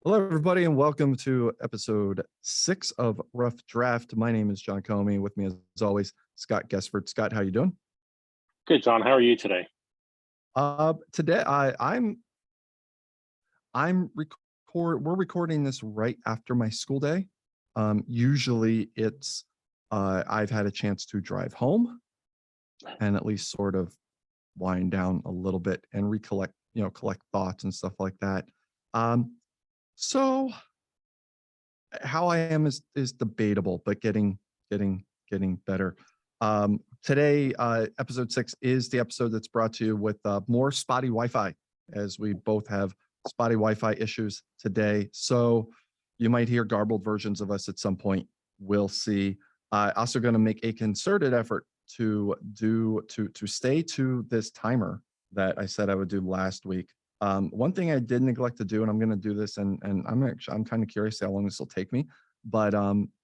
Hello, everybody, and welcome to episode 6 of Rough Draft. My name is John Comey. With me, as always, Scott Guessford. Scott, how you doing? Good, John. How are you today? Today, I'm we're recording this right after my school day. Usually, it's I've had a chance to drive home and at least sort of wind down a little bit and recollect, collect thoughts and stuff like that. Um, so how I am is debatable, but getting better. Today, episode 6 is the episode that's brought to you with more spotty Wi-Fi, as we both have spotty Wi-Fi issues today. So you might hear garbled versions of us at some point. We'll see. Also going to make a concerted effort to stay to this timer that I said I would do last week. One thing I did neglect to do, and I'm going to do this, and I'm kind of curious how long this will take me, but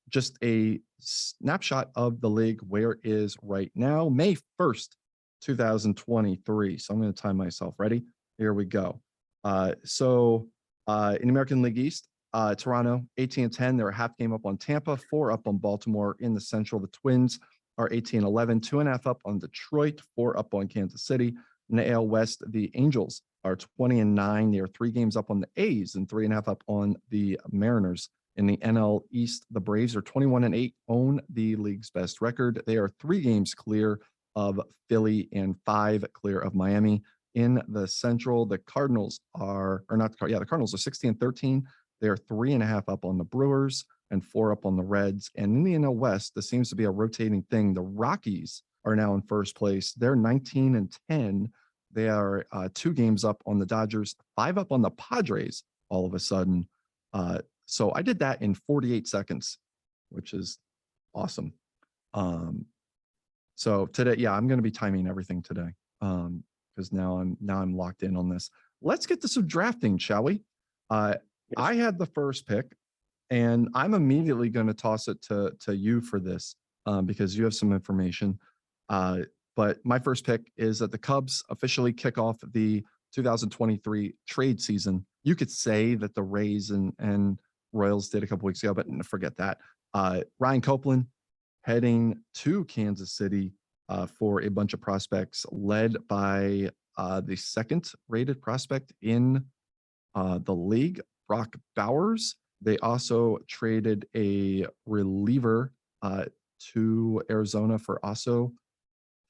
just a snapshot of the league where it is right now, May 1st, 2023. So I'm going to time myself. Ready? Here we go. In American League East, Toronto 18-10. They're a half game up on Tampa, 4 up on Baltimore. In the Central, the Twins are 18-11, 2.5 up on Detroit, 4 up on Kansas City. In the AL West, the Angels are 20-9. They are 3 games up on the A's and 3.5 up on the Mariners. In the NL East, the Braves are 21-8, own the league's best record. They are 3 games clear of Philly and 5 clear of Miami. In the Central, the Cardinals are, or not, the Cardinals are 16-13. They are 3.5 up on the Brewers and 4 up on the Reds. And in the NL West, this seems to be a rotating thing. The Rockies are now in first place. They're 19-10. They are 2 games up on the Dodgers, 5 up on the Padres all of a sudden. So I did that in 48 seconds, which is awesome. So today, yeah, I'm going to be timing everything today because now I'm locked in on this. Let's get to some drafting, shall we? I had the first pick, and I'm immediately going to toss it to you for this because you have some information. But my first pick is that the Cubs officially kick off the 2023 trade season. You could say that the Rays and Royals did a couple weeks ago, but forget that. Ryan Copeland heading to Kansas City for a bunch of prospects, led by the second rated prospect in the league, Brock Bowers. They also traded a reliever to Arizona for also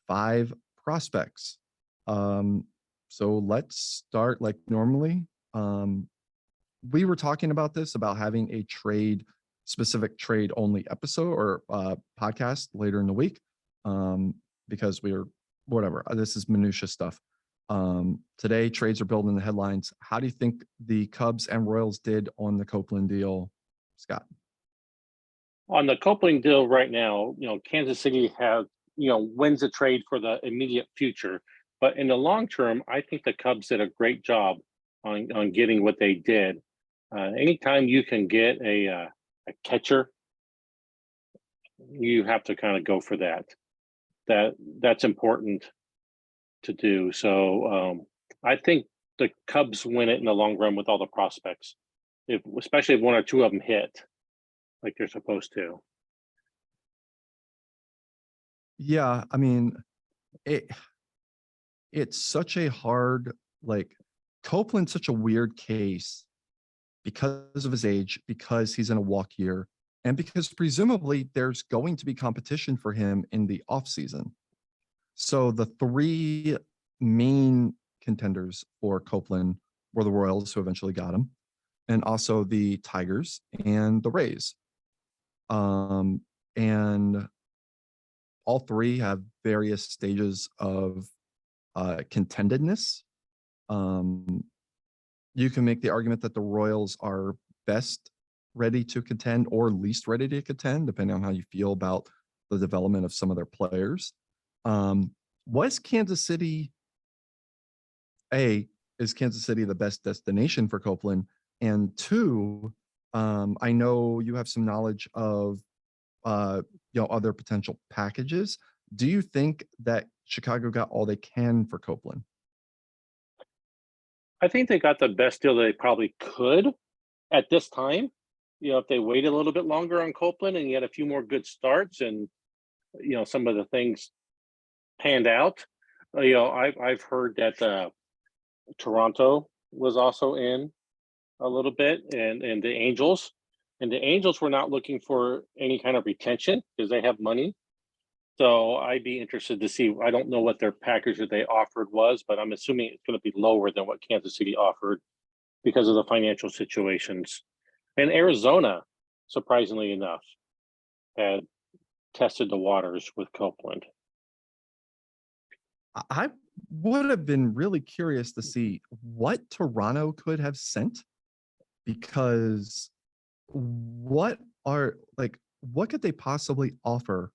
5 prospects. So let's start like normally. We were talking about this, about having a specific trade only episode or podcast later in the week because we are whatever. This is minutia stuff. Today, trades are building the headlines. How do you think the Cubs and Royals did on the Copeland deal, Scott? On the Copeland deal right now, Kansas City wins the trade for the immediate future. But in the long term, I think the Cubs did a great job on getting what they did. Anytime you can get a catcher, you have to kind of go for that. That's important to do. So I think the Cubs win it in the long run with all the prospects, especially if 1 or 2 of them hit like they're supposed to. Yeah, I mean, it's such a hard, like, Copeland's such a weird case because of his age, because he's in a walk year, and because presumably there's going to be competition for him in the offseason. So the 3 main contenders for Copeland were the Royals, who eventually got him, and also the Tigers and the Rays. And all 3 have various stages of contendedness. You can make the argument that the Royals are best ready to contend or least ready to contend, depending on how you feel about the development of some of their players. Was Kansas City is Kansas City the best destination for Copeland? And 2, I know you have some knowledge of other potential packages. Do you think that Chicago got all they can for Copeland? I think they got the best deal they probably could. at this time, if they waited a little bit longer on Copeland and he had a few more good starts and, some of the things panned out, I've heard that Toronto was also in a little bit, and the Angels were not looking for any kind of retention because they have money. So I'd be interested to see. I don't know what their package that they offered was, but I'm assuming it's going to be lower than what Kansas City offered because of the financial situations. And Arizona, surprisingly enough, had tested the waters with Copeland. I would have been really curious to see what Toronto could have sent, because what what could they possibly offer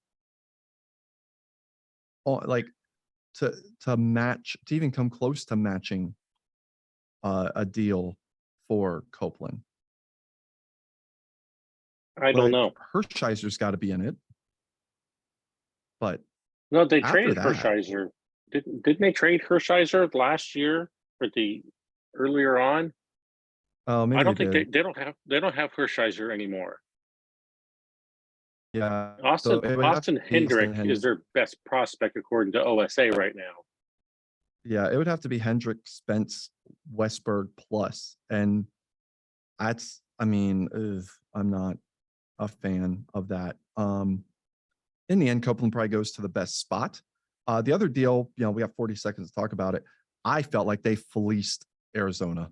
like to match, to even come close to matching a deal for Copeland? I don't Like, know. Hershiser's got to be in it, but No, they after traded that, Hershiser. Didn't they trade Hershiser last year or the earlier on? oh, I maybe don't they think did. they don't have Hershiser anymore. Yeah, so Austin it would have to Austin be Austin Hendrick is their best prospect according to OSA right now. Yeah, it would have to be Hendrick, Spence, Westberg plus, and that's, I mean, I'm not a fan of that. In the end, Copeland probably goes to the best spot. The other deal, we have 40 seconds to talk about it. I felt like they fleeced Arizona.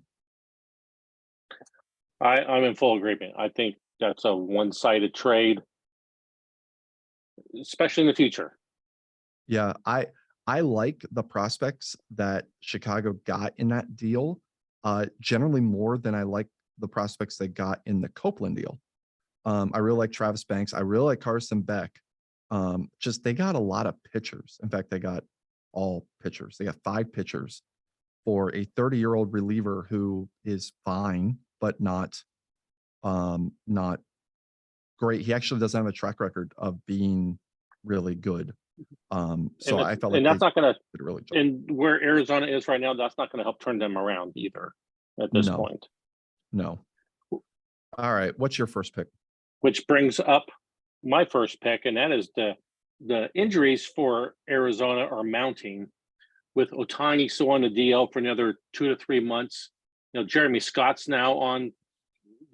I'm in full agreement. I think that's a one-sided trade, especially in the future. Yeah, I like the prospects that Chicago got in that deal, generally more than I like the prospects they got in the Copeland deal. I really like Travis Banks. I really like Carson Beck. Just they got a lot of pitchers. In fact, they got all pitchers. They got 5 pitchers for a 30-year-old reliever who is fine, but not great. He actually doesn't have a track record of being really good. So I felt like and that's not going to, did a really job. and where Arizona is right now, that's not going to help turn them around either at this No. point. No. All right. What's your first pick? Which brings up my first pick, and that is the injuries for Arizona are mounting with Ohtani still on the DL for another 2 to 3 months. Jeremy Scott's now on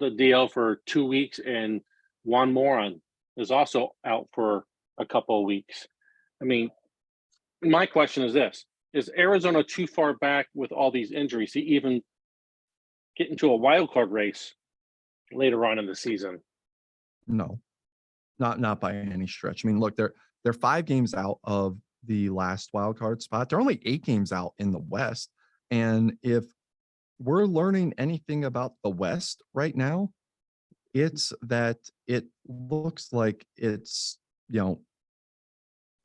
the DL for 2 weeks, and Juan Moran is also out for a couple of weeks. I mean, my question is this: is Arizona too far back with all these injuries to even get into a wild card race later on in the season? No, not by any stretch. I mean, look, they're 5 games out of the last wild card spot. They're only 8 games out in the West. And if we're learning anything about the West right now, it's that it looks like it's,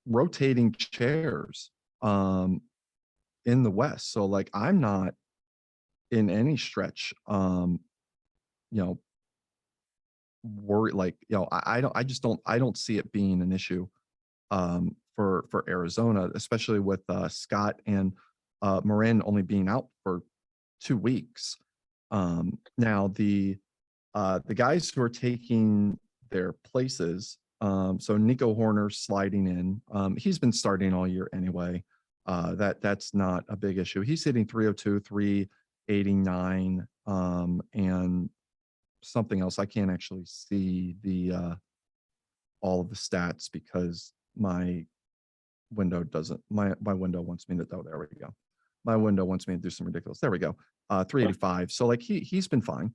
rotating chairs in the West. So like I'm not in any stretch worried, like, I don't see it being an issue for Arizona, especially with Scott and Moran only being out for 2 weeks. Now the guys who are taking their places, so Nico Horner sliding in. He's been starting all year anyway. That's not a big issue. He's hitting 302, 389, and something else. I can't actually see the all of the stats because my window doesn't. My window wants me to. Oh, there we go. My window wants me to do some ridiculous. There we go. 385. So like he's been fine.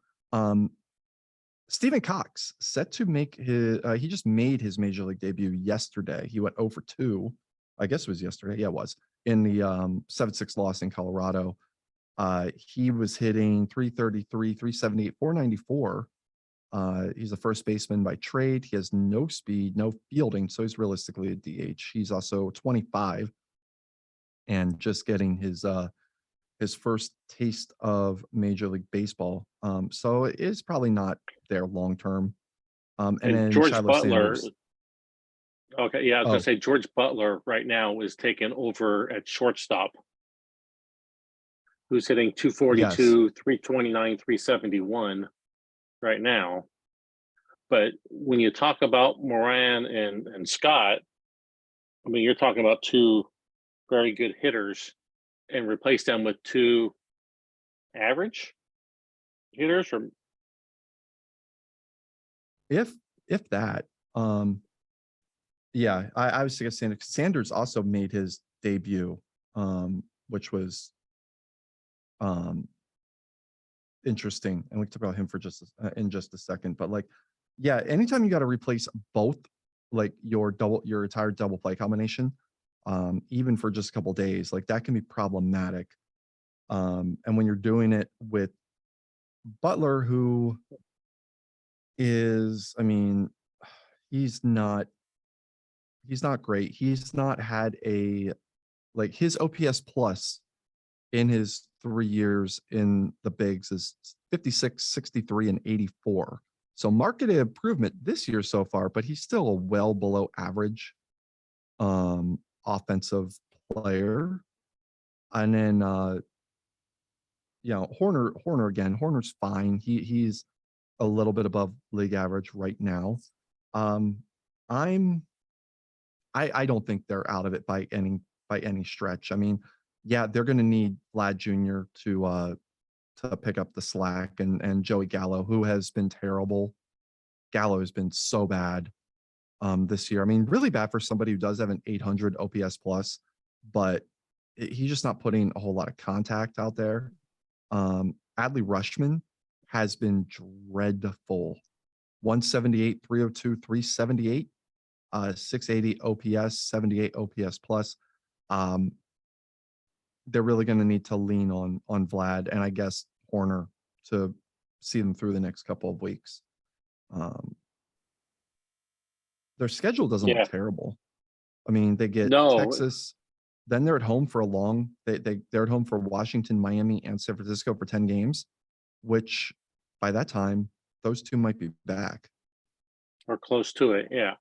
Stephen Cox set to make his. He just made his major league debut yesterday. He went 0 for 2. I guess it was yesterday. Yeah, it was in the 7-6 loss in Colorado. He was hitting 333, 378, 494. He's a first baseman by trade. He has no speed, no fielding, so he's realistically a DH. He's also 25 and just getting his first taste of Major League Baseball. So it is probably not there long term. And then George Shiloh Butler. Sanders. Okay, yeah, I was gonna say George Butler right now is taking over at shortstop, who's hitting 242, Yes. 329, 371. right now. But when you talk about Moran and Scott, I mean, you're talking about two very good hitters and replace them with two average hitters, or If that, yeah, I was saying Sanders also made his debut, which was interesting, and we can talk about him for in just a second. But like, yeah, anytime you got to replace both, like your entire double play combination, even for just a couple days, like that can be problematic. And when you're doing it with Butler, who is, I mean, he's not great. He's not had like his OPS plus in his 3 years in the bigs is 56, 63, and 84. So market improvement this year so far, but he's still a well below average offensive player. And then Horner again. Horner's fine. He's a little bit above league average right now. I don't think they're out of it by any stretch. I mean, yeah, they're going to need Vlad Jr. to pick up the slack, and Joey Gallo, who has been terrible. Gallo has been so bad this year. I mean, really bad for somebody who does have an 800 OPS plus, but he's just not putting a whole lot of contact out there. Adley Rushman has been dreadful. 178, 302, 378. 680 OPS, 78 OPS plus. They're really going to need to lean on Vlad and I guess Horner to see them through the next couple of weeks. Their schedule doesn't yeah, look terrible. I mean, they get no, Texas, then they're at home for they're at home for Washington, Miami, and San Francisco for 10 games, which by that time, those two might be back. or close to it. Yeah.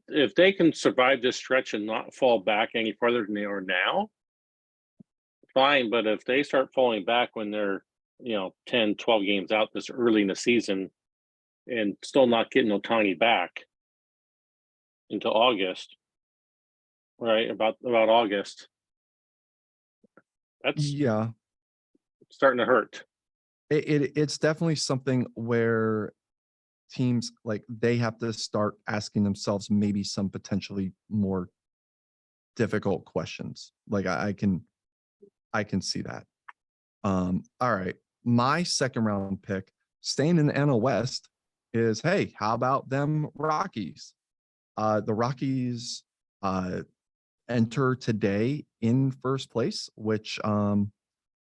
If they can survive this stretch and not fall back any further than they are now, fine. But if they start falling back when they're 10, 12 games out this early in the season and still not getting Ohtani back into August, right? About August, that's Yeah, starting to hurt. it's definitely something where teams like they have to start asking themselves maybe some potentially more difficult questions. Like I can see that. All right. My second round pick, staying in the NL West, is hey, how about them Rockies? The Rockies enter today in first place, which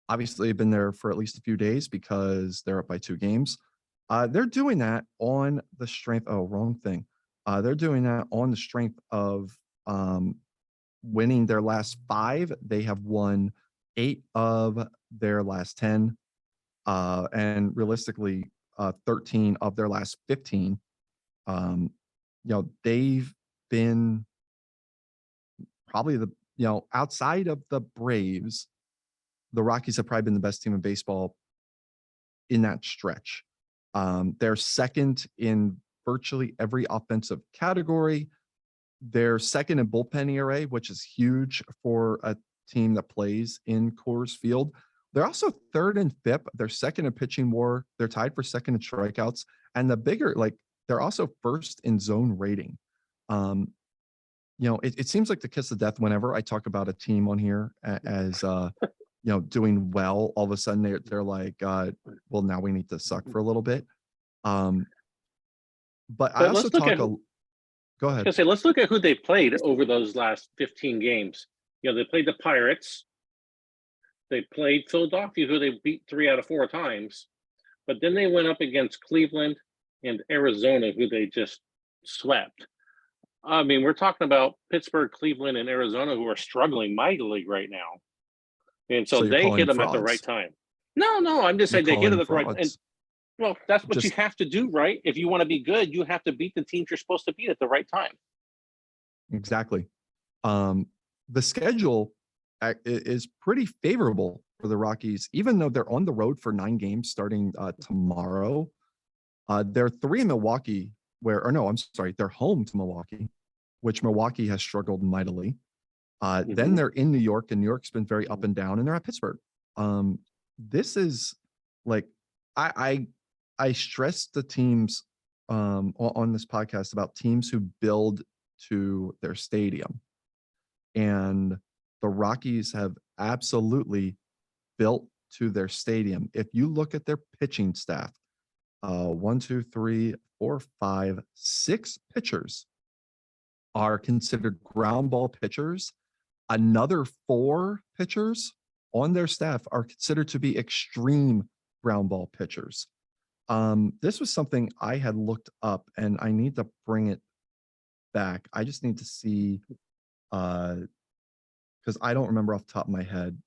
obviously have been there for at least a few days because they're up by 2 games. They're doing that on the strength. Oh, wrong thing. They're doing that on the strength of winning their last 5. They have won 8 of their last 10, and realistically, 13 of their last 15. They've been probably outside of the Braves, the Rockies have probably been the best team in baseball in that stretch. They're second in virtually every offensive category. They're second in bullpen ERA, which is huge for a team that plays in Coors Field. They're also third in FIP. They're second in pitching WAR. They're tied for second in strikeouts. And the bigger, like, they're also first in zone rating. It seems like the kiss of death whenever I talk about a team on here as doing well. All of a sudden they're like, well, now we need to suck for a little bit. But I also talk. Go ahead. I was gonna say, let's look at who they played over those last 15 games. They played the Pirates. They played Philadelphia, who they beat 3 out of 4 times. But then they went up against Cleveland and Arizona, who they just swept. I mean, we're talking about Pittsburgh, Cleveland, and Arizona, who are struggling mightily right now. And so they hit them at the right time. No, I'm just saying they hit them at the right time. Well, that's what you have to do, right? If you want to be good, you have to beat the teams you're supposed to beat at the right time. Exactly. The schedule is pretty favorable for the Rockies, even though they're on the road for 9 games starting tomorrow. They're 3 in Milwaukee, or no, I'm sorry, they're home to Milwaukee, which Milwaukee has struggled mightily. Then they're in New York, and New York's been very up and down, and they're at Pittsburgh. This is like I stress the teams on this podcast about teams who build to their stadium, and the Rockies have absolutely built to their stadium. If you look at their pitching staff, 1, 2, 3, 4, 5, 6 pitchers are considered ground ball pitchers. Another 4 pitchers on their staff are considered to be extreme ground ball pitchers. This was something I had looked up, and I need to bring it back. I just need to see, because I don't remember off the top of my head.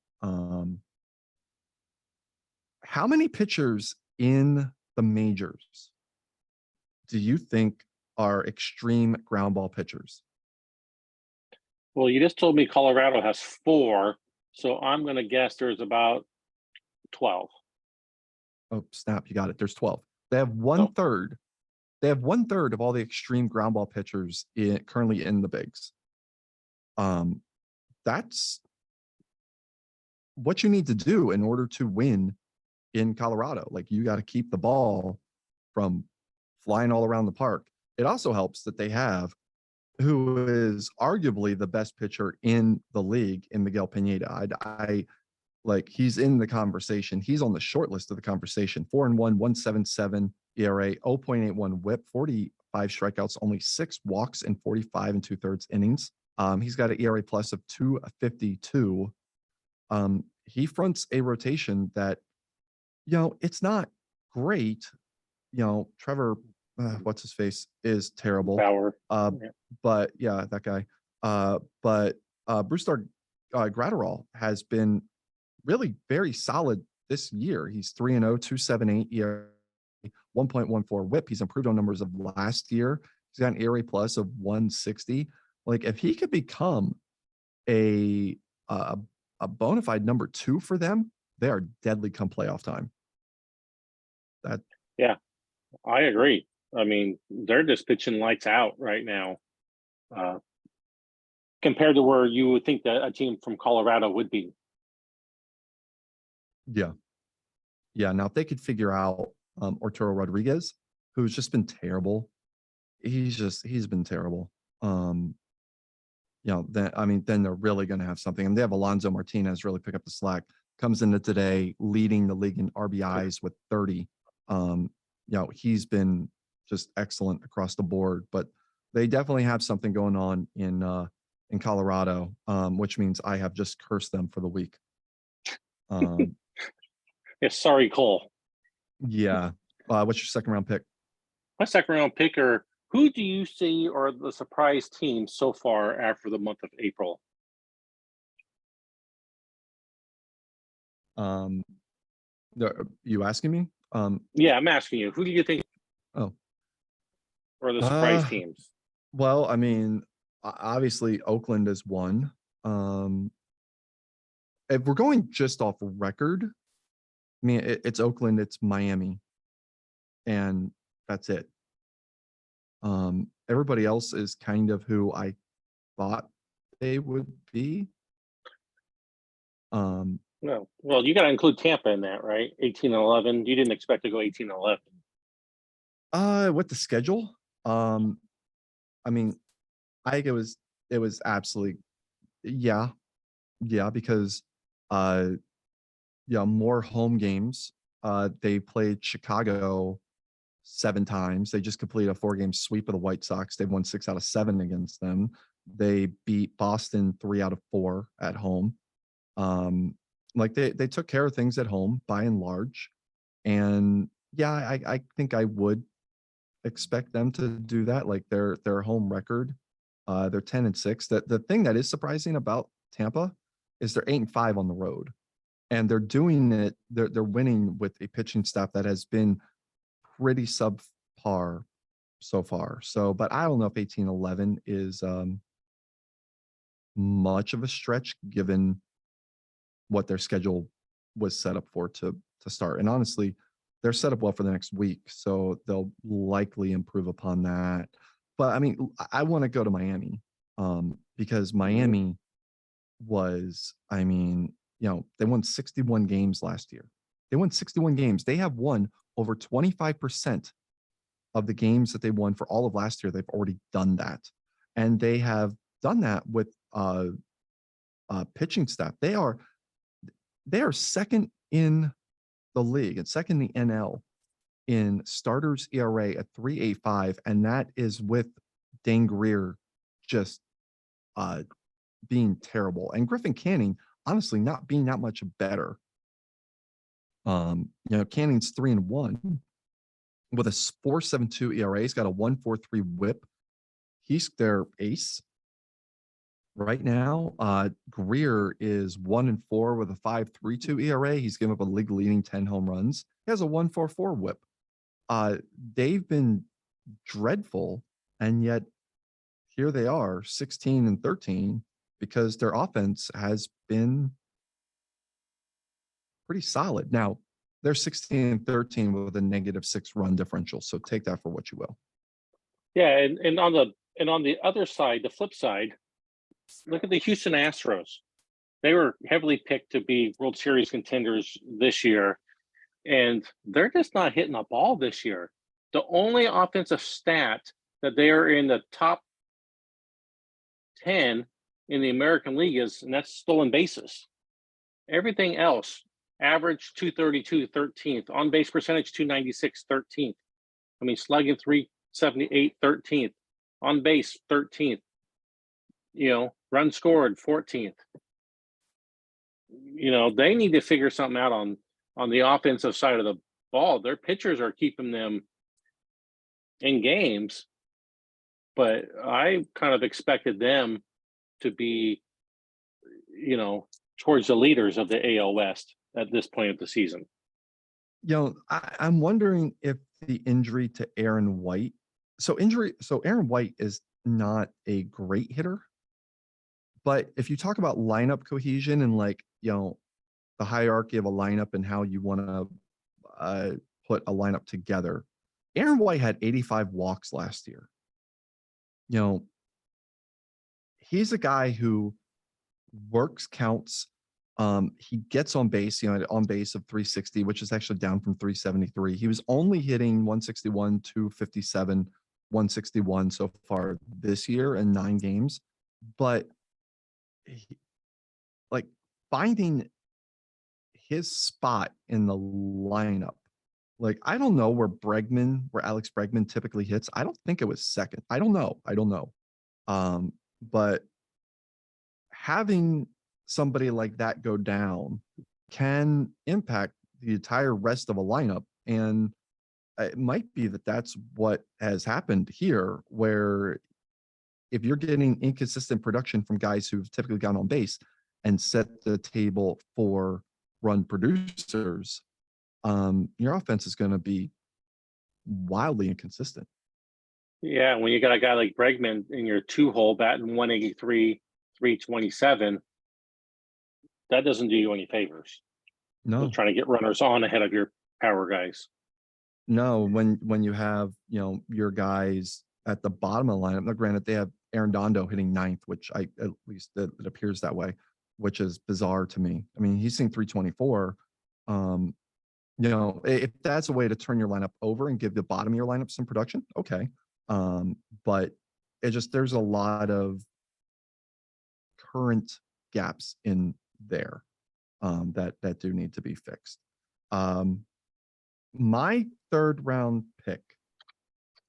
How many pitchers in the majors do you think are extreme ground ball pitchers? Well, you just told me Colorado has 4, so I'm going to guess there's about 12. Oh, snap, you got it. There's 12. They have one third. They have 1/3 of all the extreme ground ball pitchers currently in the bigs. That's what you need to do in order to win in Colorado. Like, you got to keep the ball from flying all around the park. It also helps that they have who is arguably the best pitcher in the league in Miguel Pineda. I like, he's in the conversation. He's on the short list of the conversation. 4-1, 1.77 ERA, 0.81 WHIP, 45 strikeouts, only 6 walks in 45 and 2/3 innings. He's got an ERA plus of 2.52. He fronts a rotation that, it's not great. Trevor, what's his face, is terrible. Bauer. But yeah, that guy. But Brusdar Graterol has been really very solid this year. He's 3-0, 2.78 ERA, 1.14 WHIP. He's improved on numbers of last year. He's got an ERA plus of 160. Like, if he could become a bona fide number 2 for them, they are deadly come playoff time. Yeah, I agree. I mean, they're just pitching lights out right now, compared to where you would think that a team from Colorado would be. Yeah. Now, if they could figure out Arturo Rodriguez, who's just been terrible, he's been terrible. Then they're really going to have something. And they have Alonso Martinez really pick up the slack. Comes into today leading the league in RBIs with 30. He's been just excellent across the board. But they definitely have something going on in Colorado, which means I have just cursed them for the week. Yeah, sorry, Cole. Yeah. What's your second round pick? My second round picker. Who do you see are the surprise teams so far after the month of April? You asking me? Yeah, I'm asking you. Who do you think? Oh. Are the surprise teams? Well, I mean, obviously Oakland is one. If we're going just off record, I mean, it's Oakland, it's Miami, and that's it. Everybody else is kind of who I thought they would be. No. Well, you got to include Tampa in that, right? 18-11. You didn't expect to go 18-11. With the schedule, I mean, I think it was absolutely, yeah, because more home games. They played Chicago 7 times. They just completed a 4-game sweep of the White Sox. They've won 6 out of 7 against them. They beat Boston 3 out of 4 at home. Like, they took care of things at home by and large. And yeah, I think I would expect them to do that. Like, their home record, they're 10-6. The thing that is surprising about Tampa is they're 8-5 on the road. And they're doing it, they're winning with a pitching staff that has been pretty subpar so far. So, but I don't know if 18-11 is much of a stretch given what their schedule was set up for to start. And honestly, they're set up well for the next week, so they'll likely improve upon that. But I mean, I want to go to Miami because Miami was, I mean, they won 61 games last year. They won 61 games. They have won over 25% of the games that they won for all of last year. They've already done that. And they have done that with pitching staff. They are second in the league and second in the NL in starters ERA at 3.85, and that is with Dane Greer just being terrible, and Griffin Canning honestly not being that much better. Canning's 3-1 with a 4.72 ERA. He's got a 1.43 WHIP. He's their ace right now. Greer is 1-4 with a 5.32 ERA. He's given up a league leading 10 home runs. He has a 1.44 WHIP. They've been dreadful, and yet here they are 16-13 because their offense has been pretty solid. Now they're 16-13 with a -6 run differential, so take that for what you will. Yeah, and on the other side, the flip side, look at the Houston Astros. They were heavily picked to be World Series contenders this year, and they're just not hitting the ball this year. The only offensive stat that they are in the top 10 in the American League and that's stolen bases. Everything else, average 232, 13th, on base percentage 296, 13th. I mean, slugging 378, 13th, on base 13th. Run scored 14th. They need to figure something out on the offensive side of the ball. Their pitchers are keeping them in games, but I kind of expected them to be, towards the leaders of the AL West at this point of the season. I'm wondering if the injury to Aaron White. So Aaron White is not a great hitter, but if you talk about lineup cohesion and the hierarchy of a lineup and how you want to put a lineup together, Aaron White had 85 walks last year. He's a guy who works counts. He gets on base, on base of 360, which is actually down from 373. He was only hitting 161, 257, 161 so far this year in 9 games. But finding his spot in the lineup, I don't know where Alex Bregman typically hits. I don't think it was second. I don't know. But having somebody like that go down can impact the entire rest of a lineup. And it might be that that's what has happened here, where if you're getting inconsistent production from guys who've typically gone on base and set the table for run producers, your offense is going to be wildly inconsistent. Yeah, when you got a guy like Bregman in your 2-hole batting 183, 327, that doesn't do you any favors. No, trying to get runners on ahead of your power guys. No, when you have your guys at the bottom of the lineup. Now, granted, they have Aaron Dondo hitting 9th, which at least it appears that way, which is bizarre to me. I mean, he's seeing 324. If that's a way to turn your lineup over and give the bottom of your lineup some production, okay. But there's a lot of current gaps in there that do need to be fixed. My 3rd round pick,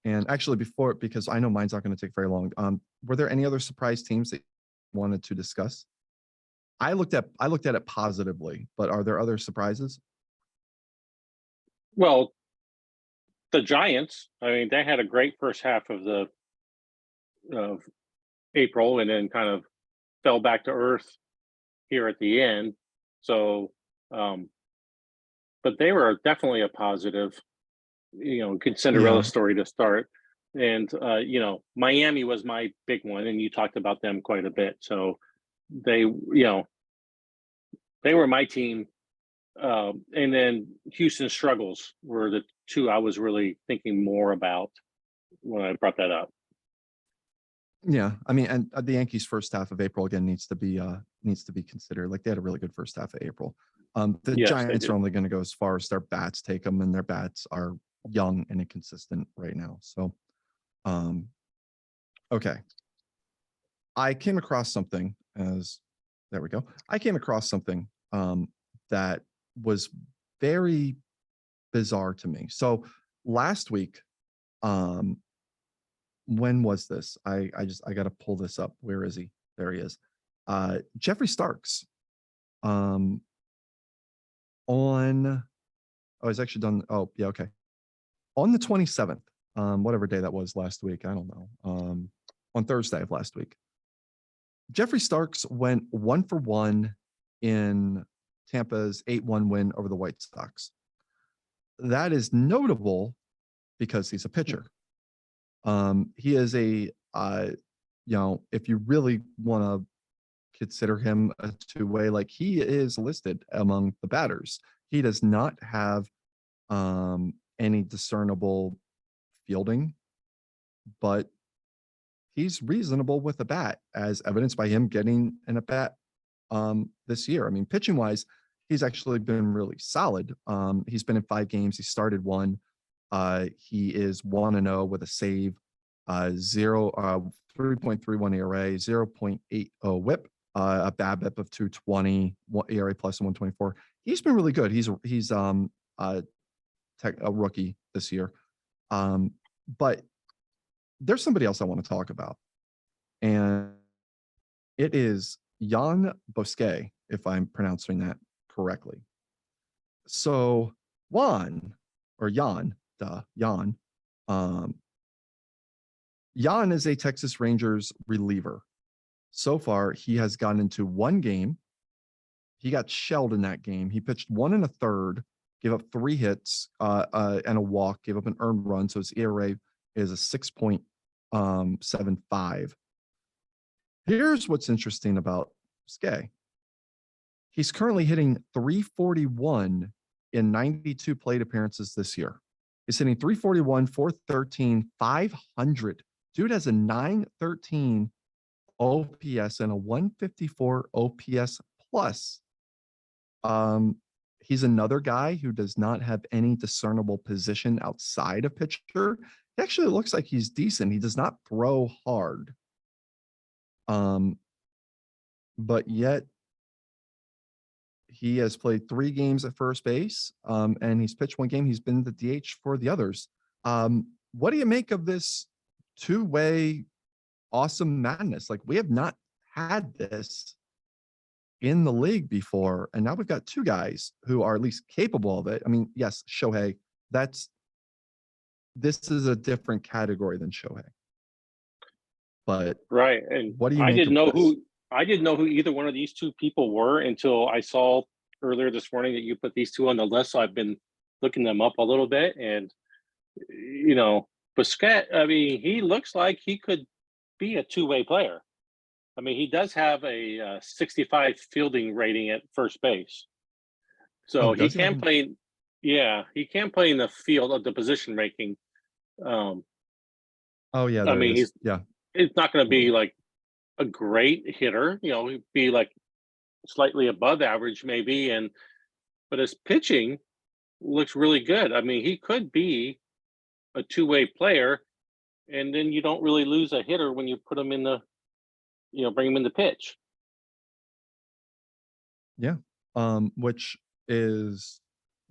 and actually because I know mine's not going to take very long. Were there any other surprise teams that you wanted to discuss? I looked at it positively, but are there other surprises? Well, the Giants, I mean, they had a great first half of April and then kind of fell back to earth here at the end. So, but they were definitely a positive, good Cinderella story to start. And, Miami was my big one, and you talked about them quite a bit. So they were my team And then Houston struggles were the two I was really thinking more about when I brought that up. Yeah, I mean, and the Yankees' first half of April again needs to be considered. Like they had a really good first half of April. The Yes, they Giants are did. only going to go as far as their bats take them, and their bats are young and inconsistent right now. So, um, okay, I came across something as there we go. I came across something that was very bizarre to me. So last week, um, when was this? I got to pull this up. Where is he? There he is. Jeffrey Starks. Um, on oh, he's actually done. Oh, yeah, okay. On the 27th, whatever day that was last week, I don't know. On Thursday of last week, Jeffrey Starks went 1 for 1 in Tampa's 8-1 win over the White Sox. That is notable because he's a pitcher. He is a if you really want to consider him a two-way, like he is listed among the batters. He does not have any discernible fielding, but he's reasonable with a bat, as evidenced by him getting an at bat this year. I mean, pitching wise, he's actually been really solid. He's been in 5 games. He started 1. He is 1-0 with a save, 3.31 ERA, 0.80 WHIP, a BABIP of 220, ERA plus 124. He's been really good. He's a rookie this year. But there's somebody else I want to talk about, and it is Jan Bosquet, if I'm pronouncing that correctly. So Jan, Jan is a Texas Rangers reliever. So far, he has gotten into 1 game. He got shelled in that game. He pitched 1 1/3, gave up 3 hits and a walk, gave up an earned run. So his ERA is a 6.75. Here's what's interesting about Skay. He's currently hitting 341 in 92 plate appearances this year. He's hitting 341, 413, 500. Dude has a 913 OPS and a 154 OPS plus. He's another guy who does not have any discernible position outside of pitcher. He actually looks like he's decent. He does not throw hard. But yet he has played 3 games at first base, and he's pitched 1 game. He's been the DH for the others. What do you make of this two-way awesome madness? Like, we have not had this in the league before, and now we've got 2 guys who are at least capable of it. I mean, yes, Shohei, this is a different category than Shohei. But Right, and what do you make of this? I didn't know who either one of these 2 people were until I saw earlier this morning that you put these 2 on the list. So I've been looking them up a little bit, and Busquets, I mean, he looks like he could be a two-way player. I mean, he does have a 65 fielding rating at first base, so Oh, he does he have can him? play. Yeah, he can play in the field of the position making. Oh, yeah, I there it mean, is. Yeah. it's not going to be like a great hitter. He'd be like slightly above average maybe, but his pitching looks really good. I mean, he could be a two-way player, and then you don't really lose a hitter when you put him in the, bring him in the pitch. Yeah. Which is,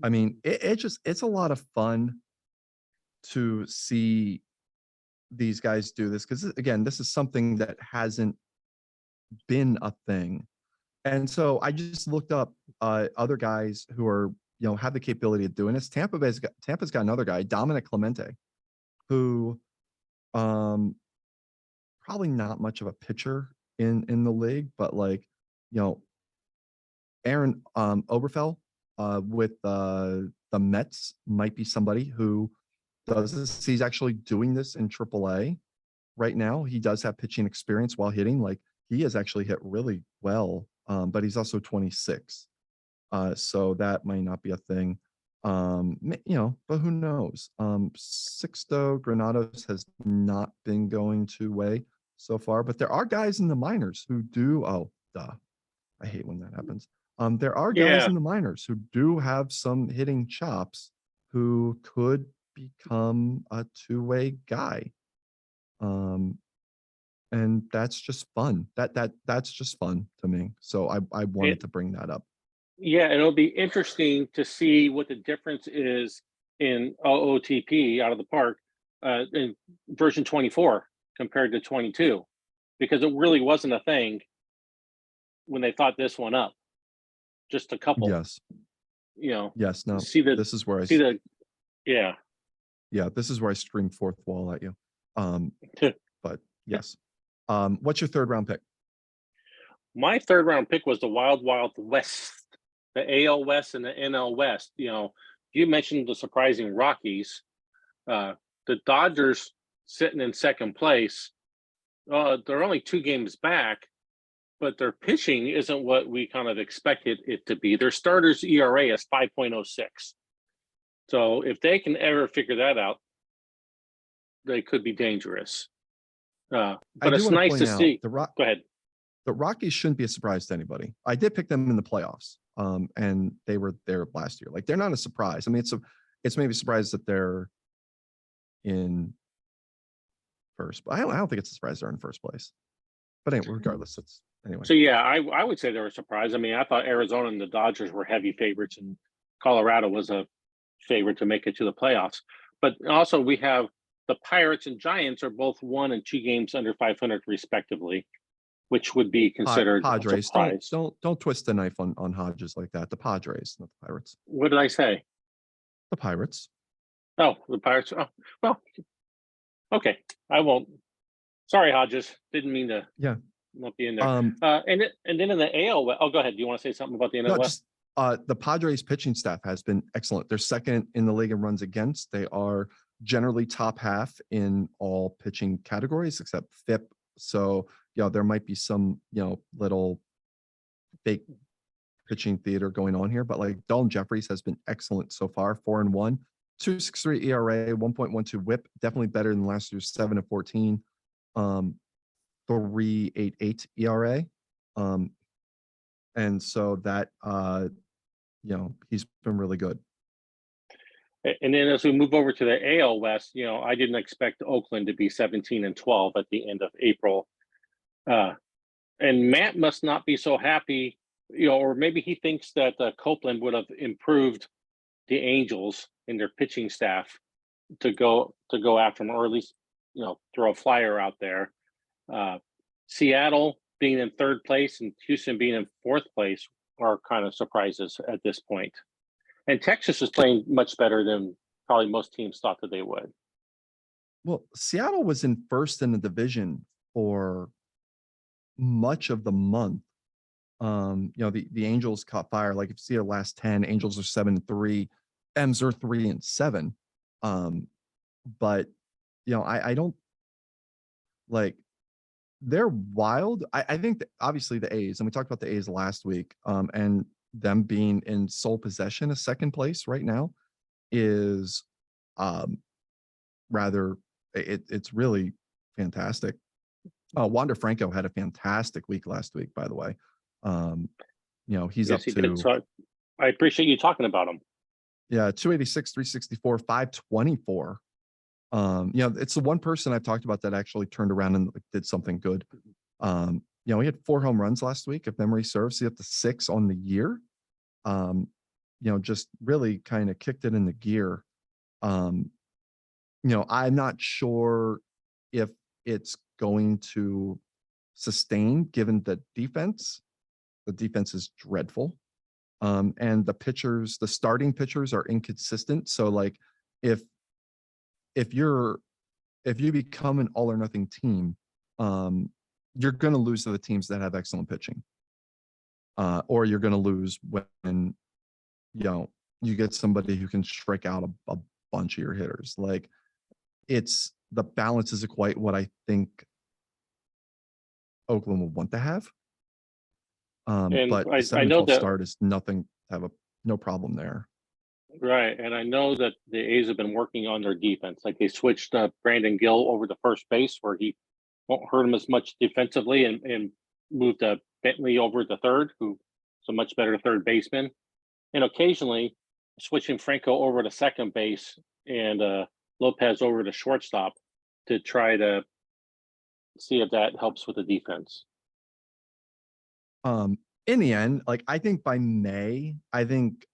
I mean, it's a lot of fun to see these guys do this, because again, this is something that hasn't been a thing. And so I just looked up other guys who are, have the capability of doing this. Tampa's got another guy, Dominic Clemente, who probably not much of a pitcher in the league, but like, Aaron Oberfell with the Mets might be somebody who does this. He's actually doing this in AAA right now. He does have pitching experience while hitting. Like, he has actually hit really well, but he's also 26. So that might not be a thing. But who knows? Sixto Granados has not been going to way so far, but there are guys in the minors who do. Oh, duh. I hate when that happens. There are guys Yeah, in the minors who do have some hitting chops who could become a two-way guy. And that's just fun. That's just fun to me. So I wanted it, to bring that up. yeah, it'll be interesting to see what the difference is in OOTP out of the park in version 24 compared to 22, because it really wasn't a thing when they thought this one up. Just a couple, Yes. you know, Yes. No, see the this is where see the yeah. yeah, this is where I stream fourth wall at you. Um, but yes. What's your third round pick? My third round pick was the Wild Wild West, the AL West and the NL West. You mentioned the surprising Rockies. The Dodgers sitting in second place. They're only 2 games back, but their pitching isn't what we kind of expected it to be. Their starters ERA is 5.06. So if they can ever figure that out, they could be dangerous. I But do it's want to nice point to out see. Go ahead. the Rockies shouldn't be a surprise to anybody. I did pick them in the playoffs. And they were there last year. Like they're not a surprise. I mean, it's maybe a surprise that they're in first, but I don't think it's a surprise they're in first place. But anyway, regardless, it's anyway. So yeah, I would say they were surprised. I mean, I thought Arizona and the Dodgers were heavy favorites, and Colorado was a favorite to make it to the playoffs. But also we have the Pirates and Giants are both 1 and 2 games under 500 respectively, which would be considered a Padres, surprise. don't twist the knife on Hodges like that. The Padres, not the Pirates. What did I say? The Pirates. Oh, the Pirates. Oh, well, okay. I won't. Sorry, Hodges. Didn't mean to Yeah. not be in there. Um, And then in the AL. Oh, go ahead. Do you want to say something about the NL no, West? just the Padres pitching staff has been excellent. They're second in the league in runs against. They are generally top half in all pitching categories except FIP. So, there might be some, little fake pitching theater going on here, but like Dalton Jeffries has been excellent so far, 4-1, 2.63 ERA, 1.12 WHIP, definitely better than last year's 7-14, 3.88 ERA. And so that he's been really good. And then as we move over to the AL West, I didn't expect Oakland to be 17-12 at the end of April. And Matt must not be so happy, or maybe he thinks that Copeland would have improved the Angels in their pitching staff to go after him, or at least, throw a flyer out there. Seattle being in third place and Houston being in fourth place are kind of surprises at this point. And Texas is playing much better than probably most teams thought that they would. Well, Seattle was in first in the division for much of the month. The Angels caught fire. Like if you see their last 10, Angels are 7-3, M's are 3-7. But I don't like they're wild. I think that obviously the A's, and we talked about the A's last week, and them being in sole possession of second place right now is rather it's really fantastic. Wander Franco had a fantastic week last week, by the way. He's Yes, up he to did. So I appreciate you talking about him. 286, 364, 524. It's the one person I've talked about that actually turned around and did something good. He had 4 home runs last week, if memory serves. He up to 6 on the year. Just really kind of kicked it in the gear. I'm not sure if it's going to sustain given the defense. The defense is dreadful. And the starting pitchers are inconsistent. So like if you become an all or nothing team, you're going to lose to the teams that have excellent pitching. Or you're going to lose when, you get somebody who can strike out a bunch of your hitters. Like the balance isn't quite what I think Oakland will want to have. And But I know 7-12 that start is nothing have a no problem there. Right, and I know that the A's have been working on their defense. Like they switched Brandon Gill over to first base, where he won't hurt him as much defensively, and moved Bentley over to third, who's a much better third baseman. And occasionally switching Franco over to second base and Lopez over to shortstop to try to see if that helps with the defense. Um, in the end, like I think by May, I think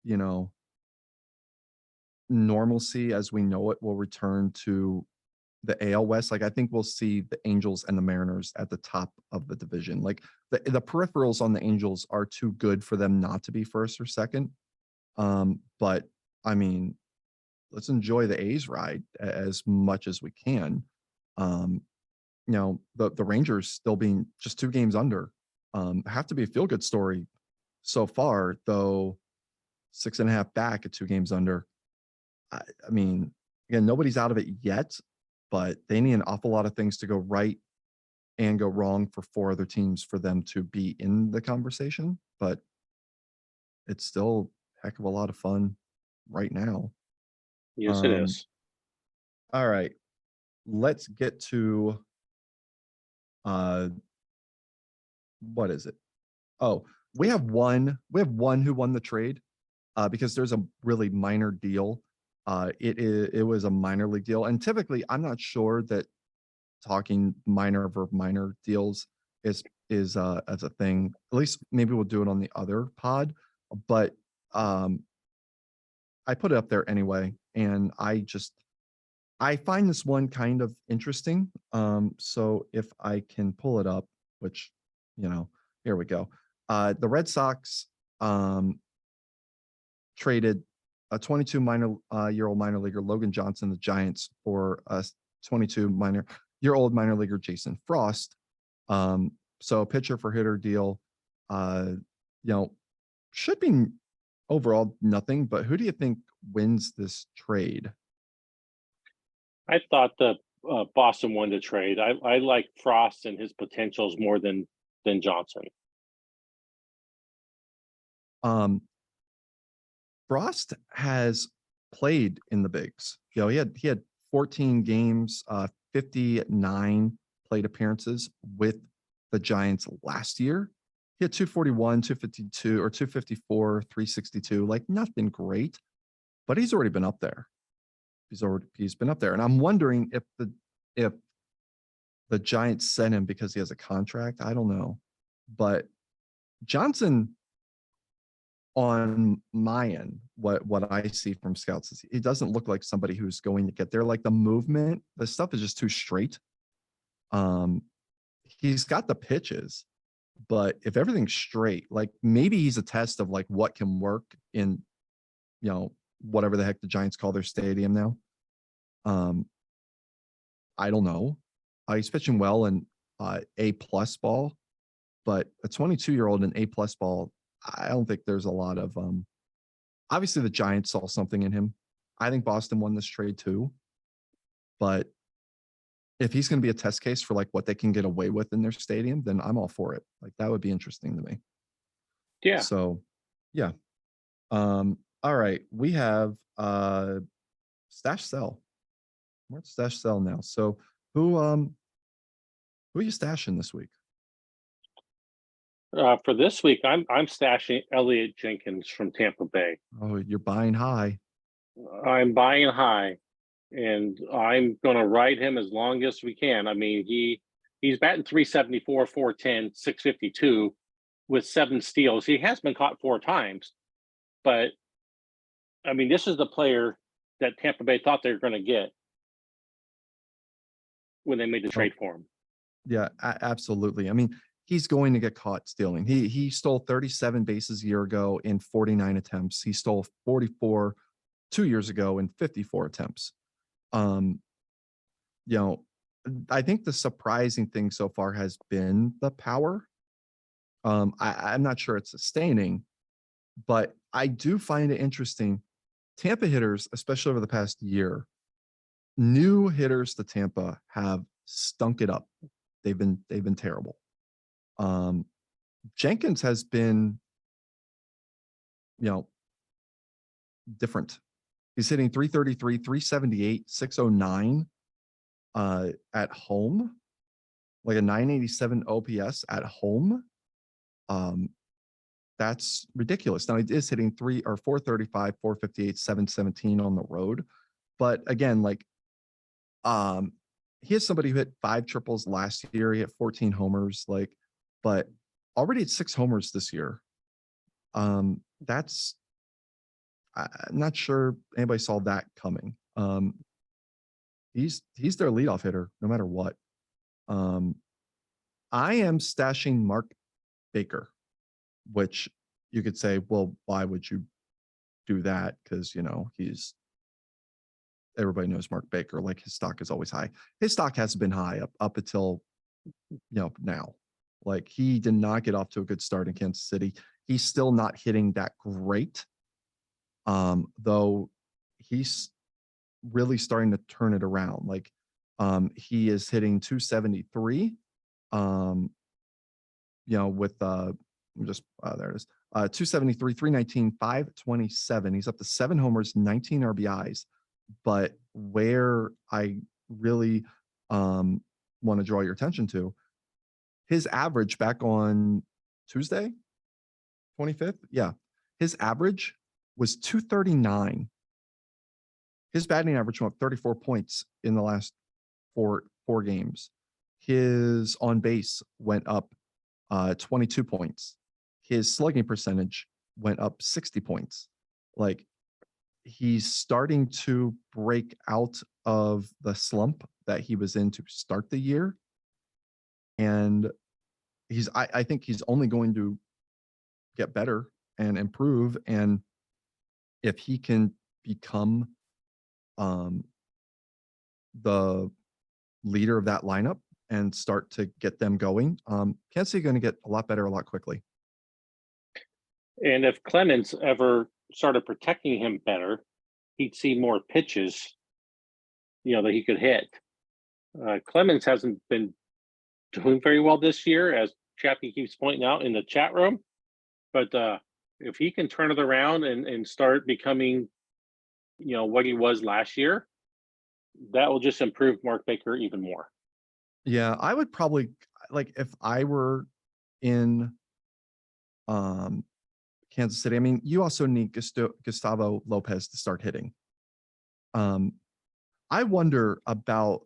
you know, normalcy as we know it will return to the AL West. Like I think we'll see the Angels and the Mariners at the top of the division. Like the peripherals on the Angels are too good for them not to be first or second. But I mean, let's enjoy the A's ride as much as we can. Um, the Rangers still being just 2 games under, have to be a feel good story so far, though 6.5 back at 2 games under. I mean, again, nobody's out of it yet, but they need an awful lot of things to go right and go wrong for 4 other teams for them to be in the conversation. But it's still a heck of a lot of fun right now. Yes, it Um, is. all right, let's get to uh what is it? Oh, we have one who won the trade because there's a really minor deal. It was a minor league deal, and typically I'm not sure that talking minor over minor deals is as a thing. At least maybe we'll do it on the other pod, but um I put it up there anyway, and I find this one kind of interesting. So if I can pull it up, which here we go. The Red Sox traded a 22 minor year old minor leaguer Logan Johnson, the Giants, for a 22 minor year old minor leaguer Jason Frost. So pitcher for hitter deal, uh, you know, should be overall nothing. But who do you think wins this trade? I thought the Boston won the trade. I like Frost and his potentials more than Johnson. Um, Frost has played in the bigs. He had 14 games, 59 plate appearances with the Giants last year. He had 241, 252, or 254, 362. Like nothing great, but he's already been up there. He's been up there. And I'm wondering if the Giants sent him because he has a contract. I don't know. But Johnson, on my end, what I see from scouts is he doesn't look like somebody who's going to get there. Like the movement, the stuff is just too straight. He's got the pitches, but if everything's straight, like maybe he's a test of like what can work in, whatever the heck the Giants call their stadium now. I don't know. He's pitching well in A+ ball, but a 22-year-old in A+ ball, I don't think there's a lot of obviously the Giants saw something in him. I think Boston won this trade too. But if he's going to be a test case for like what they can get away with in their stadium, then I'm all for it. Like that would be interesting to me. Yeah. So yeah. All right. We have stash sell. We're at stash sell now. So who are you stashing this week? For this week, I'm stashing Elliot Jenkins from Tampa Bay. Oh, you're buying high. I'm buying high, and I'm going to ride him as long as we can. I mean, he's batting 374, 410, 652 with 7 steals. He has been caught 4 times, but I mean, this is the player that Tampa Bay thought they were going to get when they made the Oh, trade for him. yeah, absolutely. I mean, he's going to get caught stealing. He stole 37 bases a year ago in 49 attempts. He stole 44 2 years ago in 54 attempts. Um, you know, I think the surprising thing so far has been the power. I'm not sure it's sustaining, but I do find it interesting. Tampa hitters, especially over the past year, new hitters to Tampa have stunk it up. They've been terrible. Jenkins has been different. He's hitting 333, 378, 609 at home, like a 987 OPS at home. That's ridiculous. Now he is hitting 435, 458, 717 on the road. But again, like he is somebody who hit 5 triples last year. He hit 14 homers, but already at 6 homers this year. That's I'm not sure anybody saw that coming. He's their leadoff hitter no matter what. I am stashing Mark Baker, which you could say, well, why would you do that? Because everybody knows Mark Baker. Like his stock is always high. His stock hasn't been high up until now. Like he did not get off to a good start in Kansas City. He's still not hitting that great. Though he's really starting to turn it around. Like he is hitting 273. With there it is. 273, 319, 527. He's up to 7 homers, 19 RBIs. But where I really want to draw your attention to, his average back on Tuesday, 25th. Yeah. His average was 239. His batting average went up 34 points in the last four games. His on base went up 22 points. His slugging percentage went up 60 points. Like he's starting to break out of the slump that he was in to start the year. And I think he's only going to get better and improve. And if he can become the leader of that lineup and start to get them going, Kansas City going to get a lot better a lot quickly. And if Clemens ever started protecting him better, he'd see more pitches, that he could hit. Clemens hasn't been doing very well this year, as Chappie keeps pointing out in the chat room. But if he can turn it around and start becoming, what he was last year, that will just improve Mark Baker even more. Yeah, I would probably, like, if I were in Kansas City, I mean, you also need Gustavo Lopez to start hitting. I wonder about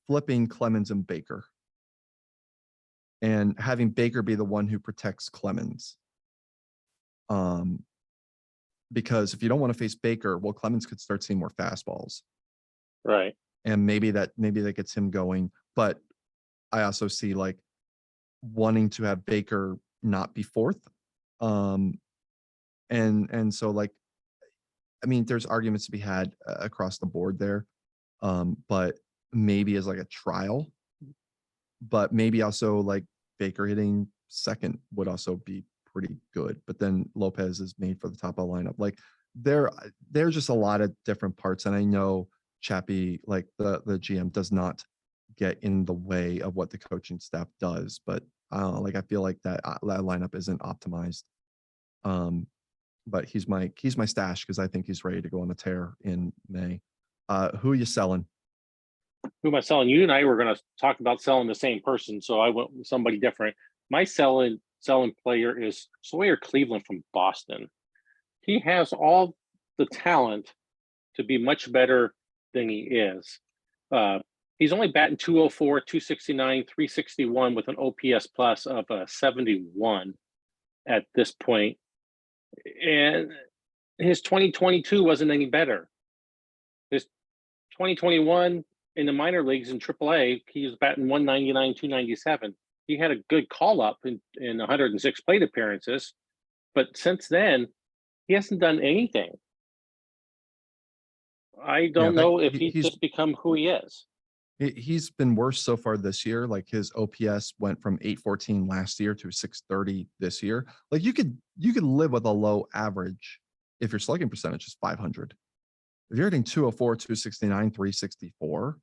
flipping Clemens and Baker and having Baker be the one who protects Clemens. Because if you don't want to face Baker, well, Clemens could start seeing more fastballs. Right. And maybe that gets him going. But I also see like wanting to have Baker not be fourth. And so like, I mean, there's arguments to be had across the board there. But maybe as like a trial, but maybe also like Baker hitting second would also be pretty good. But then Lopez is made for the top of the lineup. Like there's just a lot of different parts. And I know Chappie, like the GM, does not get in the way of what the coaching staff does. But like I feel like that lineup isn't optimized. But he's my stash because I think he's ready to go on a tear in May. Who are you selling? Who am I selling? You and I were going to talk about selling the same person, so I went with somebody different. My selling player is Sawyer Cleveland from Boston. He has all the talent to be much better than he is. He's only batting 204, 269, 361 with an OPS plus of 71 at this point. And his 2022 wasn't any better. His 2021 in the minor leagues in AAA, he was batting 199, 297. He had a good call up in 106 plate appearances, but since then, he hasn't done anything. I don't know if he's just become who he is. He's been worse so far this year. Like his OPS went from 814 last year to 630 this year. Like you could live with a low average if your slugging percentage is 500. If you're hitting 204, 269, 364,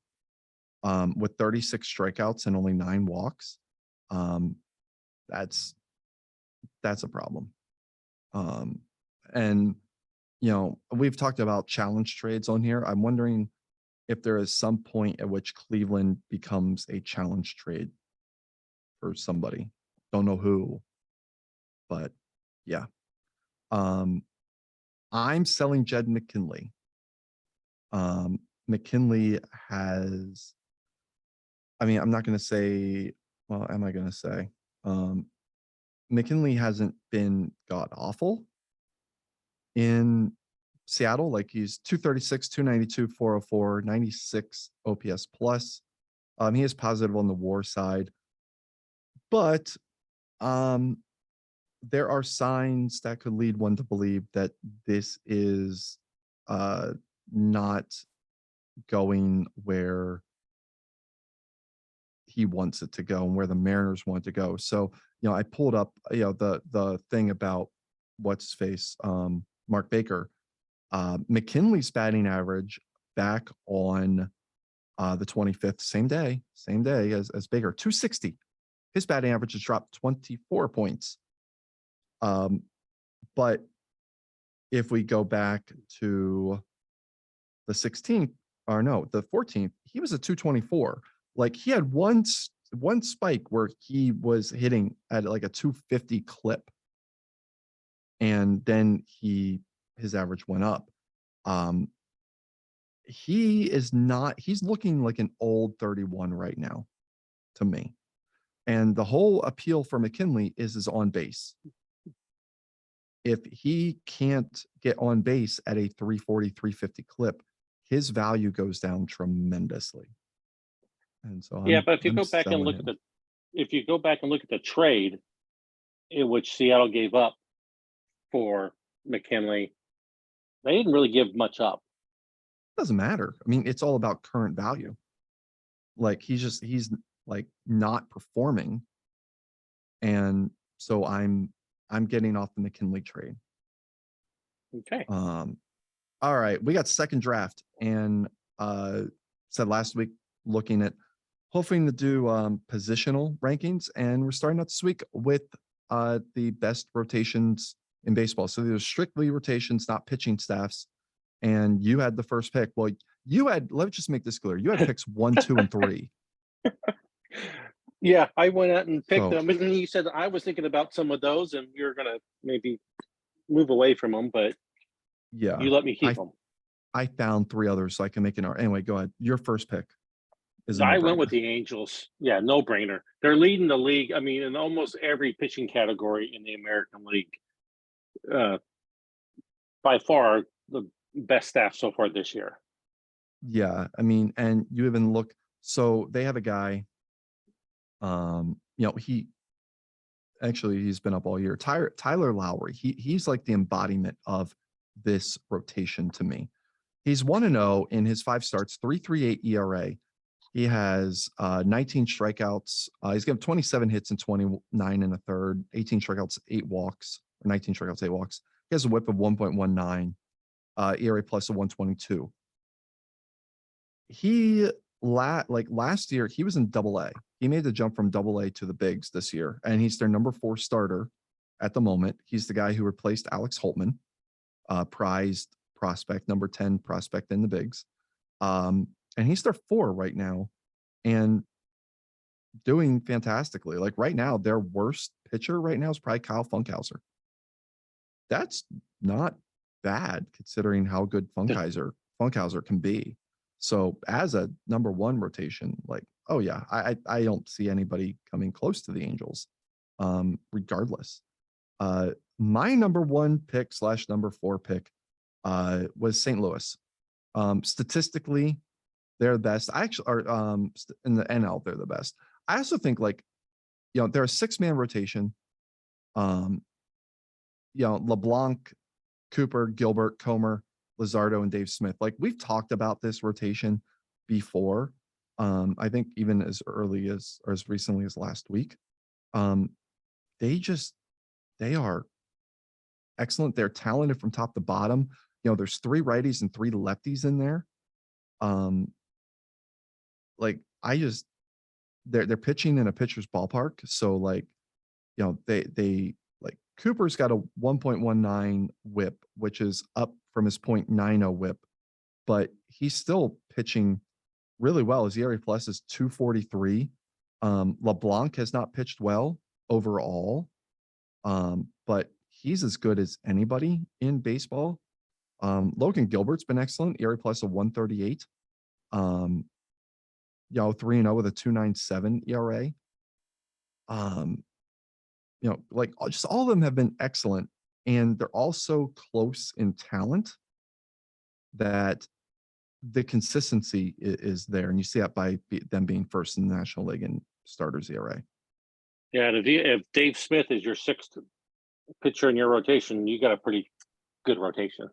with 36 strikeouts and only 9 walks, that's a problem. And, we've talked about challenge trades on here. I'm wondering if there is some point at which Cleveland becomes a challenge trade for somebody. Don't know who, but yeah. Um, I'm selling Jed McKinley. McKinley has, I mean, I'm not going to say, well, am I going to say? McKinley hasn't been god awful in Seattle. Like he's 236, 292, 404, 96 OPS plus. He is positive on the WAR side, but um, there are signs that could lead one to believe that this is not going where he wants it to go and where the Mariners want to go. So, I pulled up, the thing about what's his face, Mark Baker. McKinley's batting average back on the 25th, same day as Baker, 260. His batting average has dropped 24 points. But if we go back to the 16th, or no, the 14th, he was a 224. Like he had one spike where he was hitting at like a 250 clip. And then his average went up. He's looking like an old 31 right now to me. And the whole appeal for McKinley is his on base. If he can't get on base at a 340, 350 clip, his value goes down tremendously. And so Yeah, but I'm selling him. if you go back and look at the trade in which Seattle gave up for McKinley, they didn't really give much up. Doesn't matter. I mean, it's all about current value. Like he's like not performing. And so I'm getting off the McKinley trade. Okay. All right, we got second draft, and said last week looking at hoping to do positional rankings, and we're starting out this week with the best rotations in baseball. So these are strictly rotations, not pitching staffs. And you had the first pick. Well, let me just make this clear. You had picks 1, 2, and 3. Yeah, I went out and picked So- them. And you said I was thinking about some of those, and you're gonna maybe move away from them, but Yeah, you let me keep them. I found 3 others so I can make an. Anyway, go ahead. Your first pick is a I went with no-brainer. the Angels. Yeah, no brainer. They're leading the league. I mean, in almost every pitching category in the American League. By far the best staff so far this year. Yeah, I mean, and you even look. So they have a guy. He's been up all year. Tyler Lowry. He's like the embodiment of this rotation to me. He's 1-0 in his 5 starts, 3.38 ERA. He has 19 strikeouts. He's given 27 hits and 29 and a third, 18 strikeouts, 8 walks, or 19 strikeouts, 8 walks. He has a whip of 1.19, ERA plus a 122. Last year, he was in Double-A. He made the jump from Double-A to the bigs this year, and he's their number 4 starter at the moment. He's the guy who replaced Alex Holtman, prized prospect, number 10 prospect in the bigs. And he's their 4 right now and doing fantastically. Like right now, their worst pitcher right now is probably Kyle Funkhauser. That's not bad considering how good Funkhauser can be. So as a number 1 rotation, like, oh yeah, I don't see anybody coming close to the Angels, regardless. My number 1 pick / number 4 pick was St. Louis. Statistically, they're the best. I actually are in the NL, they're the best. I also think they're a 6-man rotation. LeBlanc, Cooper, Gilbert, Comer, Luzardo, and Dave Smith. Like we've talked about this rotation before. I think even as early as or as recently as last week. They are excellent. They're talented from top to bottom. There's 3 righties and 3 lefties in there. They're pitching in a pitcher's ballpark. So they Cooper's got a 1.19 whip, which is up from his 0.90 whip, but he's still pitching really well. His ERA plus is 243. LeBlanc has not pitched well overall, but he's as good as anybody in baseball. Logan Gilbert's been excellent, ERA plus of 138. 3-0 with a 2.97 ERA. Like just all of them have been excellent, and they're all so close in talent that the consistency is there, and you see that by them being first in the National League in starters ERA. Yeah, and if Dave Smith is your sixth pitcher in your rotation, you got a pretty good rotation.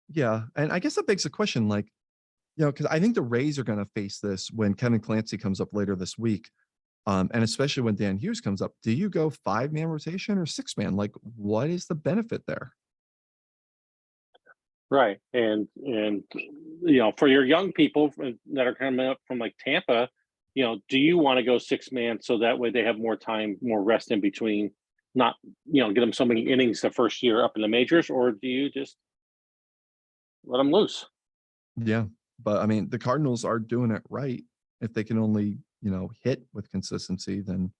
Yeah, and I guess that begs the question, like, because I think the Rays are going to face this when Kevin Clancy comes up later this week, and especially when Dan Hughes comes up. Do you go 5-man rotation or 6-man? Like, what is the benefit there? Right, and for your young people that are coming up from like Tampa, do you want to go 6-man so that way they have more time, more rest in between, not get them so many innings the first year up in the majors, or do you just let them loose? Yeah, but I mean, the Cardinals are doing it right. If they can only hit with consistency, then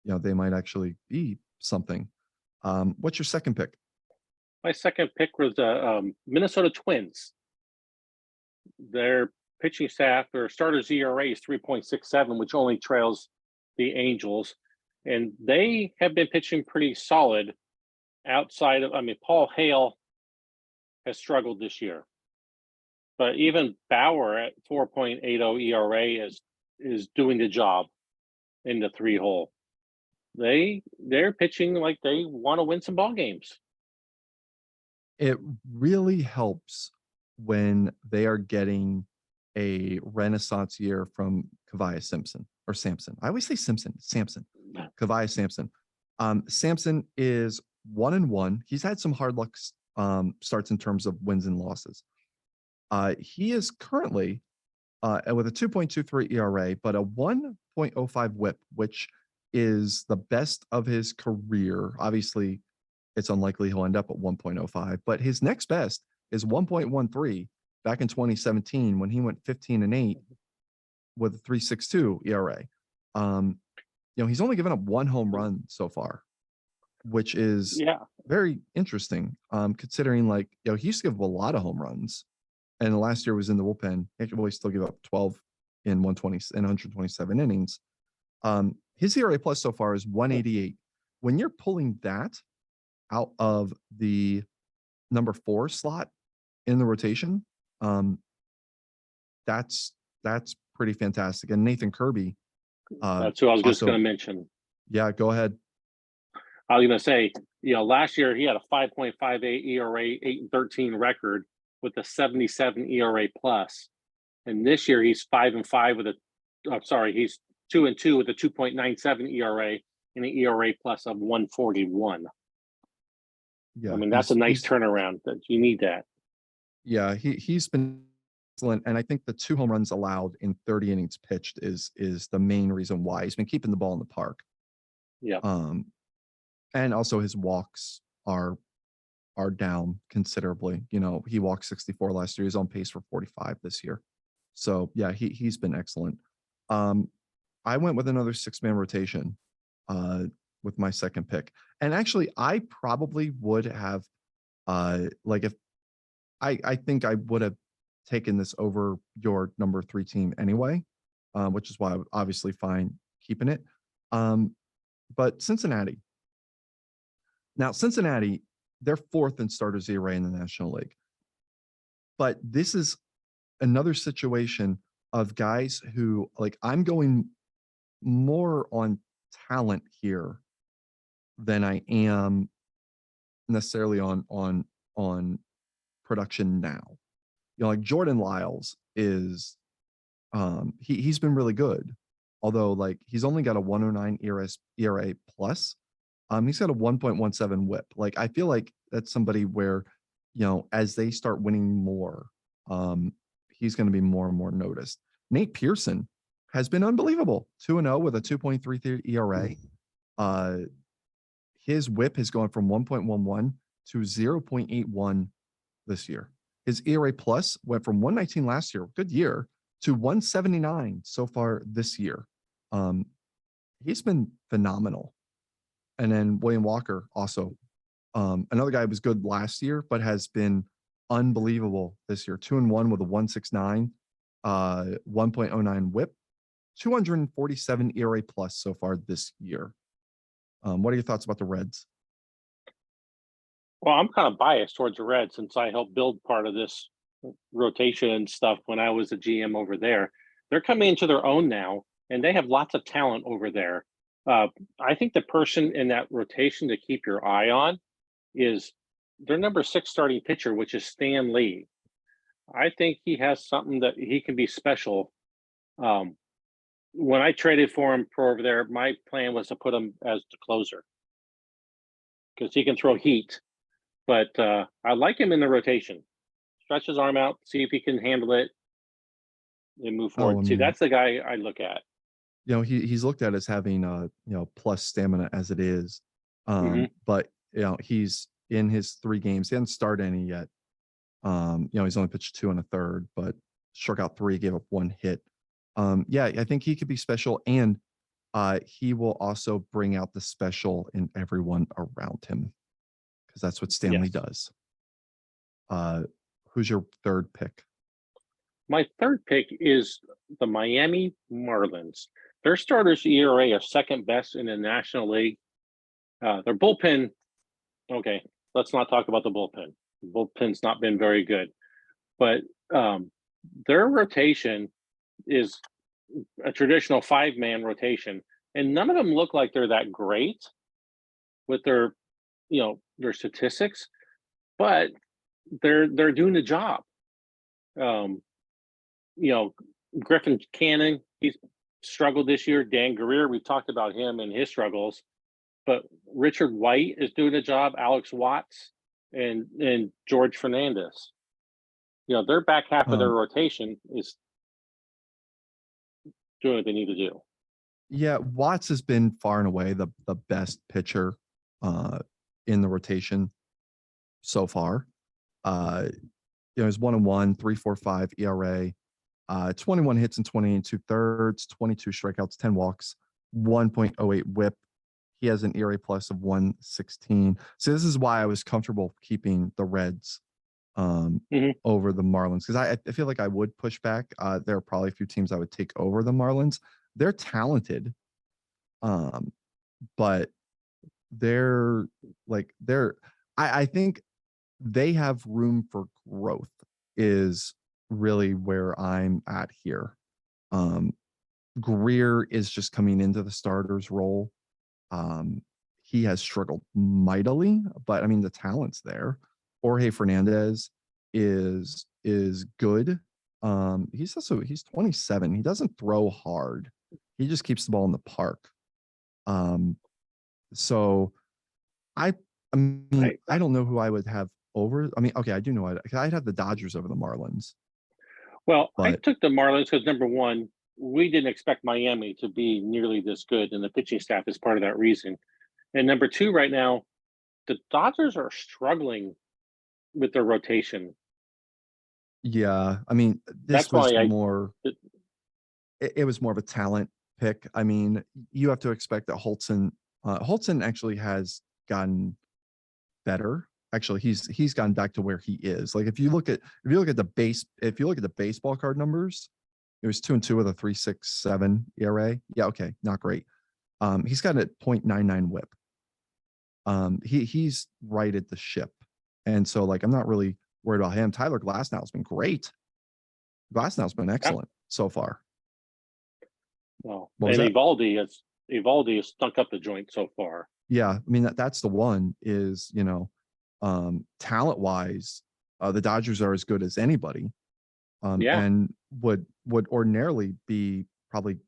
they might actually be something. What's your second pick? My second pick was the Minnesota Twins. Their pitching staff, their starters ERA is 3.67, which only trails the Angels. And they have been pitching pretty solid outside of, Paul Hale has struggled this year. But even Bauer at 4.80 ERA is doing the job in the 3-hole. They're pitching like they want to win some ball games. It really helps when they are getting a renaissance year from Kavaya Simpson or Samson. I always say Samson. Kavaya Samson. Samson is 1-1. He's had some hard luck starts in terms of wins and losses. He is currently with a 2.23 ERA, but a 1.05 whip, which is the best of his career. Obviously, it's unlikely he'll end up at 1.05, but his next best is 1.13 back in 2017 when he went 15-8 with a 3.62 ERA. He's only given up 1 home run so far, which is very interesting. Considering he used to give a lot of home runs, and the last year was in the bullpen. He actually still give up 12 in 127 innings. His ERA plus so far is 188. When you're pulling that out of the number 4 slot in the rotation, that's pretty fantastic. And Nathan Kirby, that's who I was just going to mention. Yeah, go ahead. I was going to say, last year he had a 5.58 ERA, 8-13 record with a 77 ERA plus, and this year he's 5-5 with he's 2-2 with a 2.97 ERA and an ERA plus of 141. Yeah, that's a nice turnaround. That you need that. Yeah, he's been excellent, and I think the 2 home runs allowed in 30 innings pitched is the main reason why he's been keeping the ball in the park. Yeah. And also his walks are down considerably. He walked 64 last year. He's on pace for 45 this year. So yeah, he's been excellent. I went with another 6-man rotation with my second pick. And actually I probably would have if I think I would have taken this over your number 3 team anyway, which is why I would obviously fine keeping it. But Cincinnati. Now, Cincinnati, they're 4th in starters ERA in the National League. But this is another situation of guys who, I'm going more on talent here than I am necessarily on production now. Jordan Lyles is he's been really good, although he's only got a 109 ERA plus. He's got a 1.17 whip. I feel like that's somebody where as they start winning more, he's going to be more and more noticed. Nate Pearson has been unbelievable, 2-0 with a 2.33 ERA. his whip has gone from 1.11 to 0.81 this year. His ERA plus went from 119 last year, good year, to 179 so far this year. He's been phenomenal. And then William Walker also, another guy who was good last year, but has been unbelievable this year. 2-1 with a 169, 1.09 whip, 247 ERA plus so far this year. What are your thoughts about the Reds? Well, I'm kind of biased towards the Reds since I helped build part of this rotation and stuff when I was a GM over there. They're coming into their own now, and they have lots of talent over there. I think the person in that rotation to keep your eye on is their number 6 starting pitcher, which is Stan Lee. I think he has something that he can be special. When I traded for him for over there, my plan was to put him as the closer because he can throw heat. But I like him in the rotation. Stretch his arm out, see if he can handle it, and move forward. See, that's the guy I look at. You know, he's looked at as having plus stamina as it is. But he's in his 3 games. He hasn't started any yet. He's only pitched 2 1/3, but struck out 3, gave up 1 hit. I think he could be special, and he will also bring out the special in everyone around him because that's what Stanley does. Who's your 3rd pick? My 3rd pick is the Miami Marlins. Their starters ERA are 2nd best in the National League. Their bullpen, okay, let's not talk about the bullpen. The bullpen's not been very good, but their rotation is a traditional 5-man rotation, and none of them look like they're that great with their statistics, but they're doing the job. Griffin Canning, he's struggled this year. Dan Guerrero, we've talked about him and his struggles, but Richard White is doing the job. Alex Watts and George Fernandez. Their back half of their rotation is doing what they need to do. Yeah, Watts has been far and away the best pitcher in the rotation so far. He's 1-1, 3.45 ERA, 21 hits in 20 2/3, 22 strikeouts, 10 walks, 1.08 WHIP. He has an ERA plus of 116. So this is why I was comfortable keeping the Reds over the Marlins, because I feel like I would push back. There are probably a few teams I would take over the Marlins. They're talented, but I think they have room for growth is really where I'm at here. Greer is just coming into the starter's role. He has struggled mightily, but I mean, the talent's there. Jorge Fernandez is good. He's 27. He doesn't throw hard. He just keeps the ball in the park. So I don't know who I would have over. I mean, okay, I do know I'd have the Dodgers over the Marlins. Well, I took the Marlins because number 1, we didn't expect Miami to be nearly this good, and the pitching staff is part of that reason. And number 2, right now, the Dodgers are struggling with their rotation. Yeah, I mean, it was more of a talent pick. I mean, you have to expect that Holton actually has gotten better. Actually, he's gone back to where he is. Like if you look at the baseball card numbers, it was 2-2 with a 3.67 ERA. Yeah, okay, not great. He's got a 0.99 WHIP. He's righted the ship, and so like I'm not really worried about him. Tyler Glasnow's been great. Glasnow's been excellent so far. Well, and Evaldi has stunk up the joint so far. Yeah, I mean that's the one is talent wise, the Dodgers are as good as anybody, and would ordinarily be probably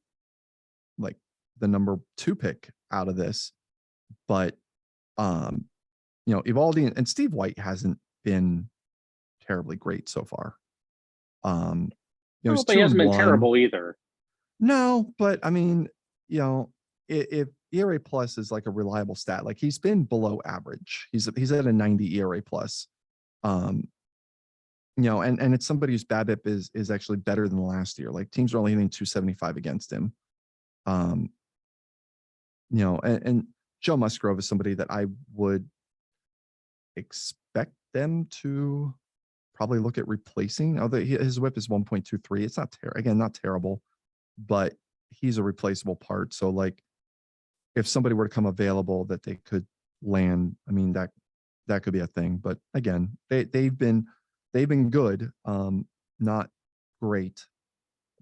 like the number 2 pick out of this, but Evaldi and Steve White hasn't been terribly great so far. But he hasn't been terrible either. No, but I mean, if ERA plus is like a reliable stat, like he's been below average. He's at a 90 ERA plus. Um, and it's somebody whose BABIP is actually better than last year. Like teams are only hitting 275 against him. Um, and Joe Musgrove is somebody that I would expect them to probably look at replacing. Although his whip is 1.23. It's not not terrible, but he's a replaceable part. So like if somebody were to come available that they could land, I mean that could be a thing. But again, they've been good, not great.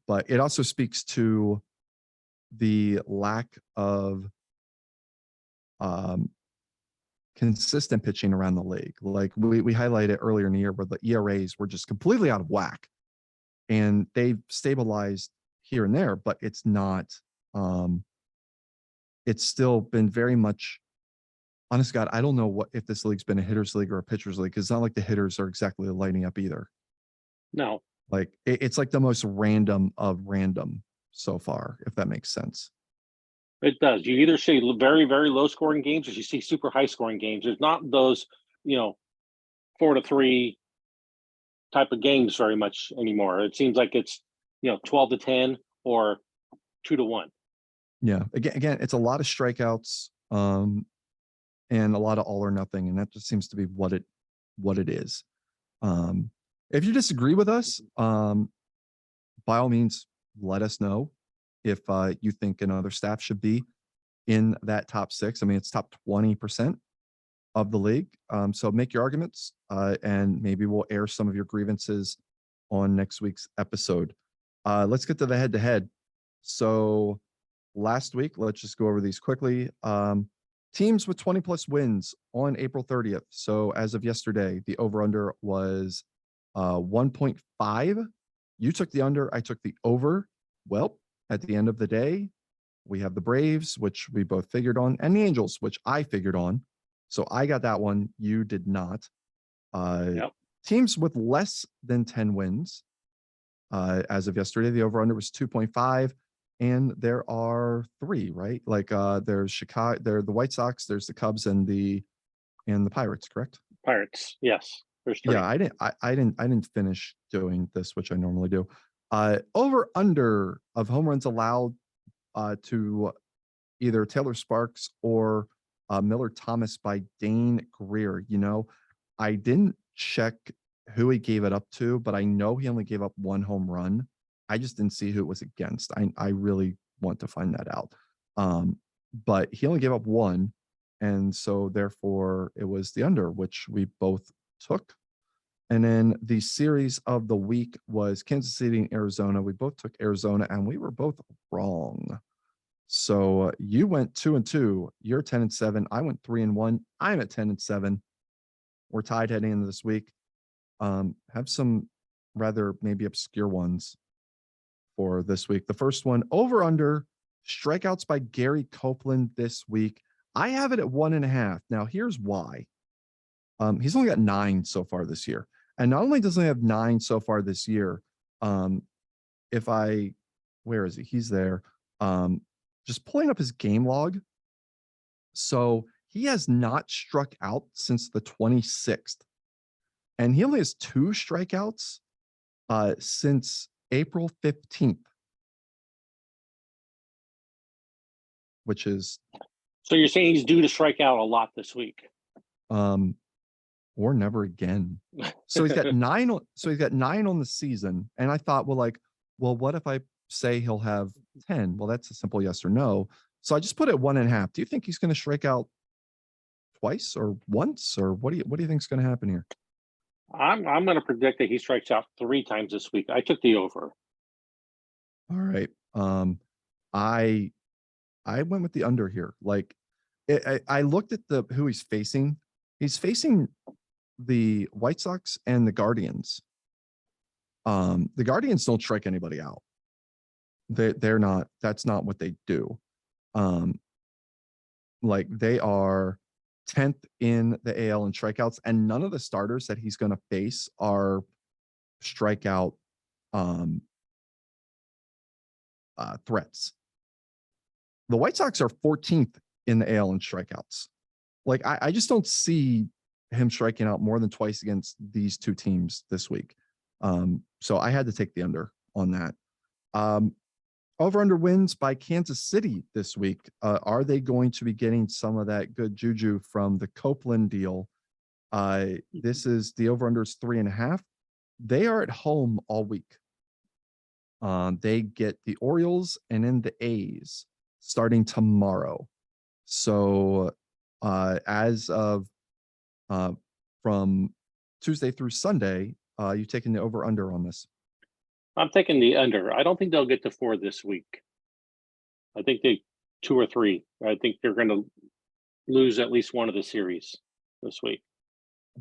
But it also speaks to the lack of consistent pitching around the league. Like we highlighted earlier in the year where the ERAs were just completely out of whack, and they've stabilized here and there, but it's not. It's still been very much. Honest God, I don't know if this league's been a hitters league or a pitchers league, because it's not like the hitters are exactly lighting up either. No. Like it's like the most random of random so far, if that makes sense. It does. You either see very, very low scoring games or you see super high scoring games. There's not those, 4-3 type of games very much anymore. It seems like it's, 12-10 or 2-1. Yeah. Again, it's a lot of strikeouts, and a lot of all or nothing. And that just seems to be what it is. If you disagree with us, by all means, let us know if you think another staff should be in that top 6. I mean, it's top 20% of the league. So make your arguments, and maybe we'll air some of your grievances on next week's episode. Let's get to the head-to-head. So last week, let's just go over these quickly. Teams with 20 plus wins on April 30th. So as of yesterday, the over-under was 1.5. You took the under, I took the over. Well, at the end of the day, we have the Braves, which we both figured on, and the Angels, which I figured on. So I got that one. You did not. Yep. Teams with less than 10 wins. As of yesterday, the over-under was 2.5. And there are 3, right? Like there's Chicago, there the White Sox, there's the Cubs and the Pirates, correct? Pirates, yes. There's 3. Yeah, I didn't finish doing this, which I normally do. Over under of home runs allowed to either Taylor Sparks or Miller Thomas by Dane Greer. I didn't check who he gave it up to, but I know he only gave up 1 home run. I just didn't see who it was against. I really want to find that out. But he only gave up 1. And so therefore it was the under, which we both took. And then the series of the week was Kansas City and Arizona. We both took Arizona and we were both wrong. So you went 2-2. You're 10-7. I went 3-1. I'm at 10-7. We're tied heading into this week. Have some rather maybe obscure ones for this week. The first one, over under strikeouts by Gary Copeland this week. I have it at 1.5. Now here's why. He's only got 9 so far this year. And not only does he have 9 so far this year, where is he? He's there. Just pulling up his game log. So he has not struck out since the 26th. And he only has 2 strikeouts since April 15th. Which is. So you're saying he's due to strike out a lot this week? Or never again. So he's got 9. So he's got 9 on the season. And I thought, well, what if I say he'll have 10? Well, that's a simple yes or no. So I just put it 1.5. Do you think he's going to strike out twice or once, or what do you think is going to happen here? I'm going to predict that he strikes out 3 times this week. I took the over. All right. I went with the under here. Like I looked at who he's facing. He's facing the White Sox and the Guardians. The Guardians don't strike anybody out. They're not. That's not what they do. Like they are 10th in the AL in strikeouts, and none of the starters that he's going to face are strikeout threats. the White Sox are 14th in the AL in strikeouts. Like I just don't see him striking out more than twice against these two teams this week. So I had to take the under on that. Over under wins by Kansas City this week. Are they going to be getting some of that good juju from the Copeland deal? This is the over under is 3.5. They are at home all week. They get the Orioles and then the A's starting tomorrow. So as of from Tuesday through Sunday, you taking the over under on this? I'm taking the under. I don't think they'll get to 4 this week. I think 2 or 3. I think they're going to lose at least one of the series this week.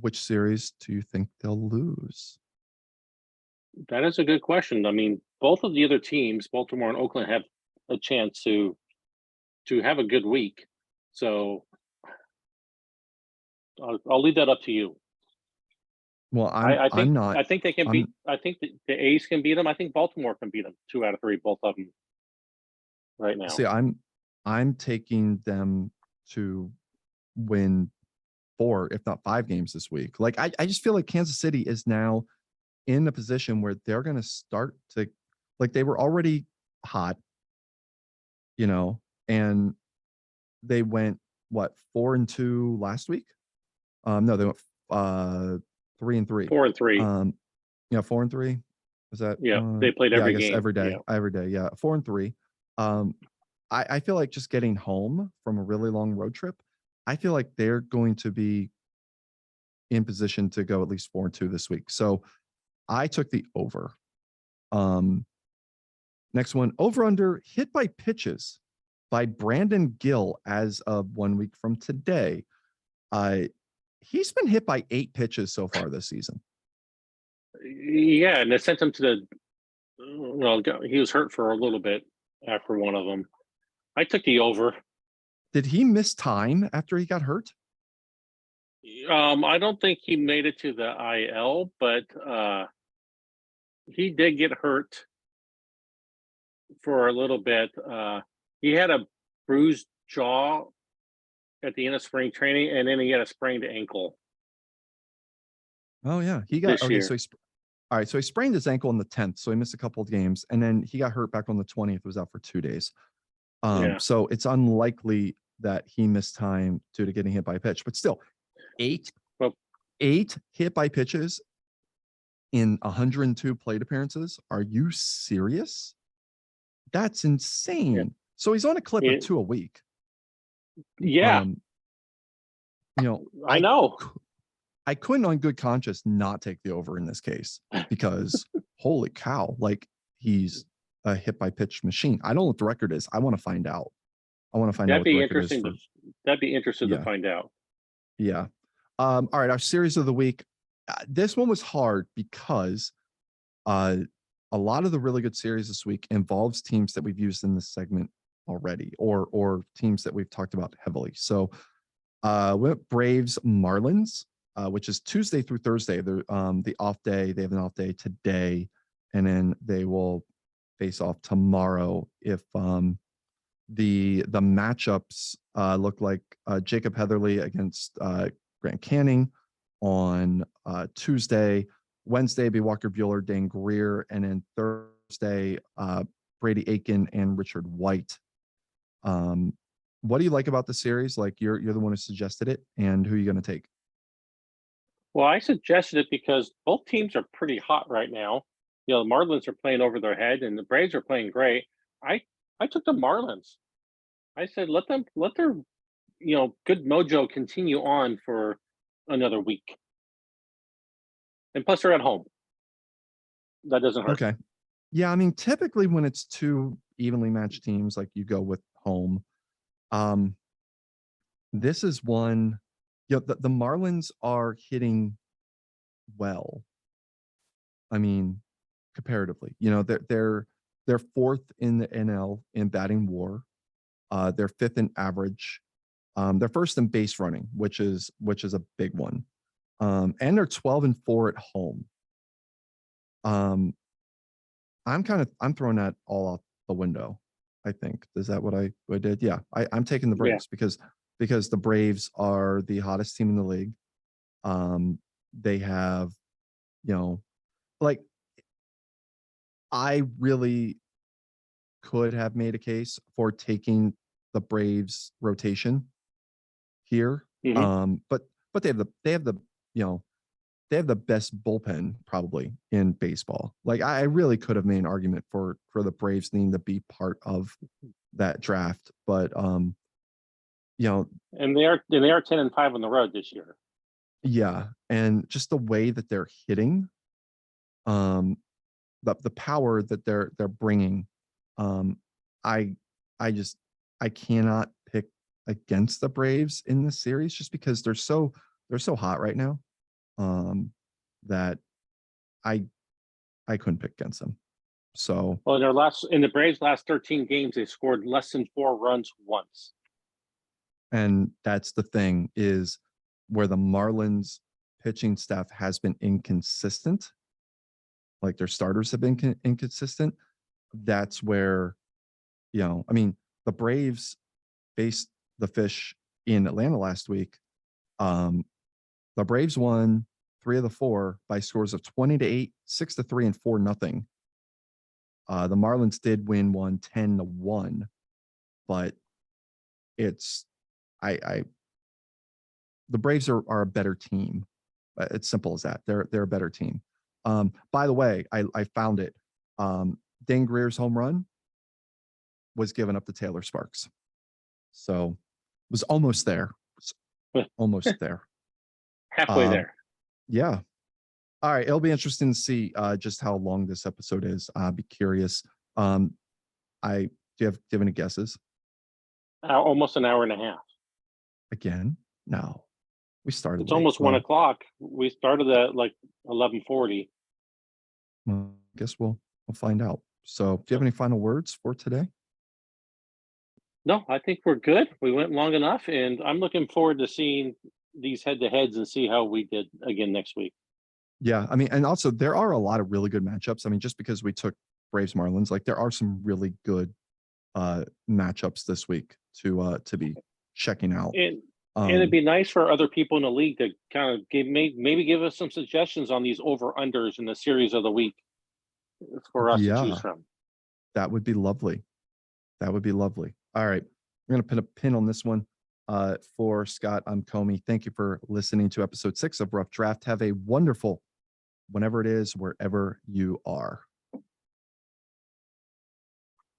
Which series do you think they'll lose? That is a good question. I mean, both of the other teams, Baltimore and Oakland, have a chance to have a good week. So I'll leave that up to you. Well, I think I'm not. I think they can beat. I think the A's can beat them. I think Baltimore can beat them 2 out of 3, both of them right now. See, I'm taking them to win 4, if not 5 games this week. Like I just feel like Kansas City is now in a position where they're going to start to, like, they were already hot, and they went what 4-2 last week. No, they went 3-3. 4-3. 4-3. Was that? Yeah, they played every I guess game. every day. Yeah. Every day. Yeah, 4-3. I feel like just getting home from a really long road trip, I feel like they're going to be in position to go at least 4-2 this week. So I took the over. Next one, over under hit by pitches by Brandon Gill as of 1 week from today. He's been hit by 8 pitches so far this season. Yeah, and they sent him to the. Well, he was hurt for a little bit after one of them. I took the over. Did he miss time after he got hurt? I don't think he made it to the IL, but he did get hurt for a little bit. He had a bruised jaw at the end of spring training, and then he had a sprained ankle. Oh yeah, he got This okay. year. So all right. So he sprained his ankle on the 10th, so he missed a couple of games, and then he got hurt back on the 20th. Was out for 2 days. Yeah. So it's unlikely that he missed time due to getting hit by a pitch, but still, 8 hit by pitches in 102 plate appearances. Are you serious? That's insane. Yeah. So he's on a clip of 2 a week. Yeah. I know. I couldn't on good conscience not take the over in this case because holy cow, like he's a hit by pitch machine. I don't know what the record is. I want to find out. That'd be interesting. That'd be interesting to find out. Yeah. All right. Our series of the week. This one was hard because a lot of the really good series this week involves teams that we've used in this segment already, or teams that we've talked about heavily. So we went Braves Marlins, which is Tuesday through Thursday. They're the off day. They have an off day today, and then they will face off tomorrow. If the matchups look like Jacob Heatherly against Grant Canning on Tuesday. Wednesday be Walker Buehler, Dan Greer, and then Thursday Brady Aiken and Richard White. What do you like about the series? Like you're the one who suggested it, and who are you going to take? Well, I suggested it because both teams are pretty hot right now. The Marlins are playing over their head, and the Braves are playing great. I took the Marlins. I said let their good mojo continue on for another week. And plus, they're at home. That doesn't hurt. Okay. Yeah, I mean, typically when it's 2 evenly matched teams, like you go with home. This is one. The Marlins are hitting well. I mean, comparatively, they're 4th in the NL in batting WAR. They're 5th in average. They're 1st in base running, which is a big one. And they're 12-4 at home. I'm throwing that all out the window. I think. Is that what I did? Yeah, I'm taking the Yeah. Braves because the Braves are the hottest team in the league. They have, you know, like I really could have made a case for taking the Braves rotation here. Mhm. But they have the you know they have the best bullpen probably in baseball. Like I really could have made an argument for the Braves needing to be part of that draft, but you know, And they are 10-5 on the road this year. yeah, and just the way that they're hitting, um, the power that they're bringing, um, I I just I cannot pick against the Braves in this series just because they're so hot right now, um, that I I couldn't pick against them. So, Well, in the Braves' last 13 games, they scored less than 4 runs once. and that's the thing is where the Marlins pitching staff has been inconsistent, like their starters have been inconsistent. That's where, I mean, the Braves faced the Fish in Atlanta last week. Um, the Braves won 3 of the 4 by scores of 20-8, 6-3, and 4-0. The Marlins did win one 10-1, but it's I the Braves are a better team. It's simple as that. They're a better team. By the way, I found it. Dane Greer's home run was given up to Taylor Sparks. So it was almost there. Almost there. Halfway Um, there. yeah. All right. It'll be interesting to see just how long this episode is. I'll be curious. Do you have any guesses? Almost an hour and a half. Again? No. We started It's late. almost 1 o'clock. We started at like 11:40. Well, I guess we'll find out. So do you have any final words for today? No, I think we're good. We went long enough, and I'm looking forward to seeing these head-to-heads and see how we did again next week. Yeah, I mean, and also there are a lot of really good matchups. I mean, just because we took Braves Marlins, like there are some really good matchups this week to be checking out. And it'd be nice for other people in the league to kind of maybe give us some suggestions on these over-unders in the series of the week for us to choose Yeah, from. that would be lovely. That would be lovely. All right. We're going to put a pin on this one. For Scott, I'm Comey. Thank you for listening to episode 6 of Rough Draft. Have a wonderful, whenever it is, wherever you are.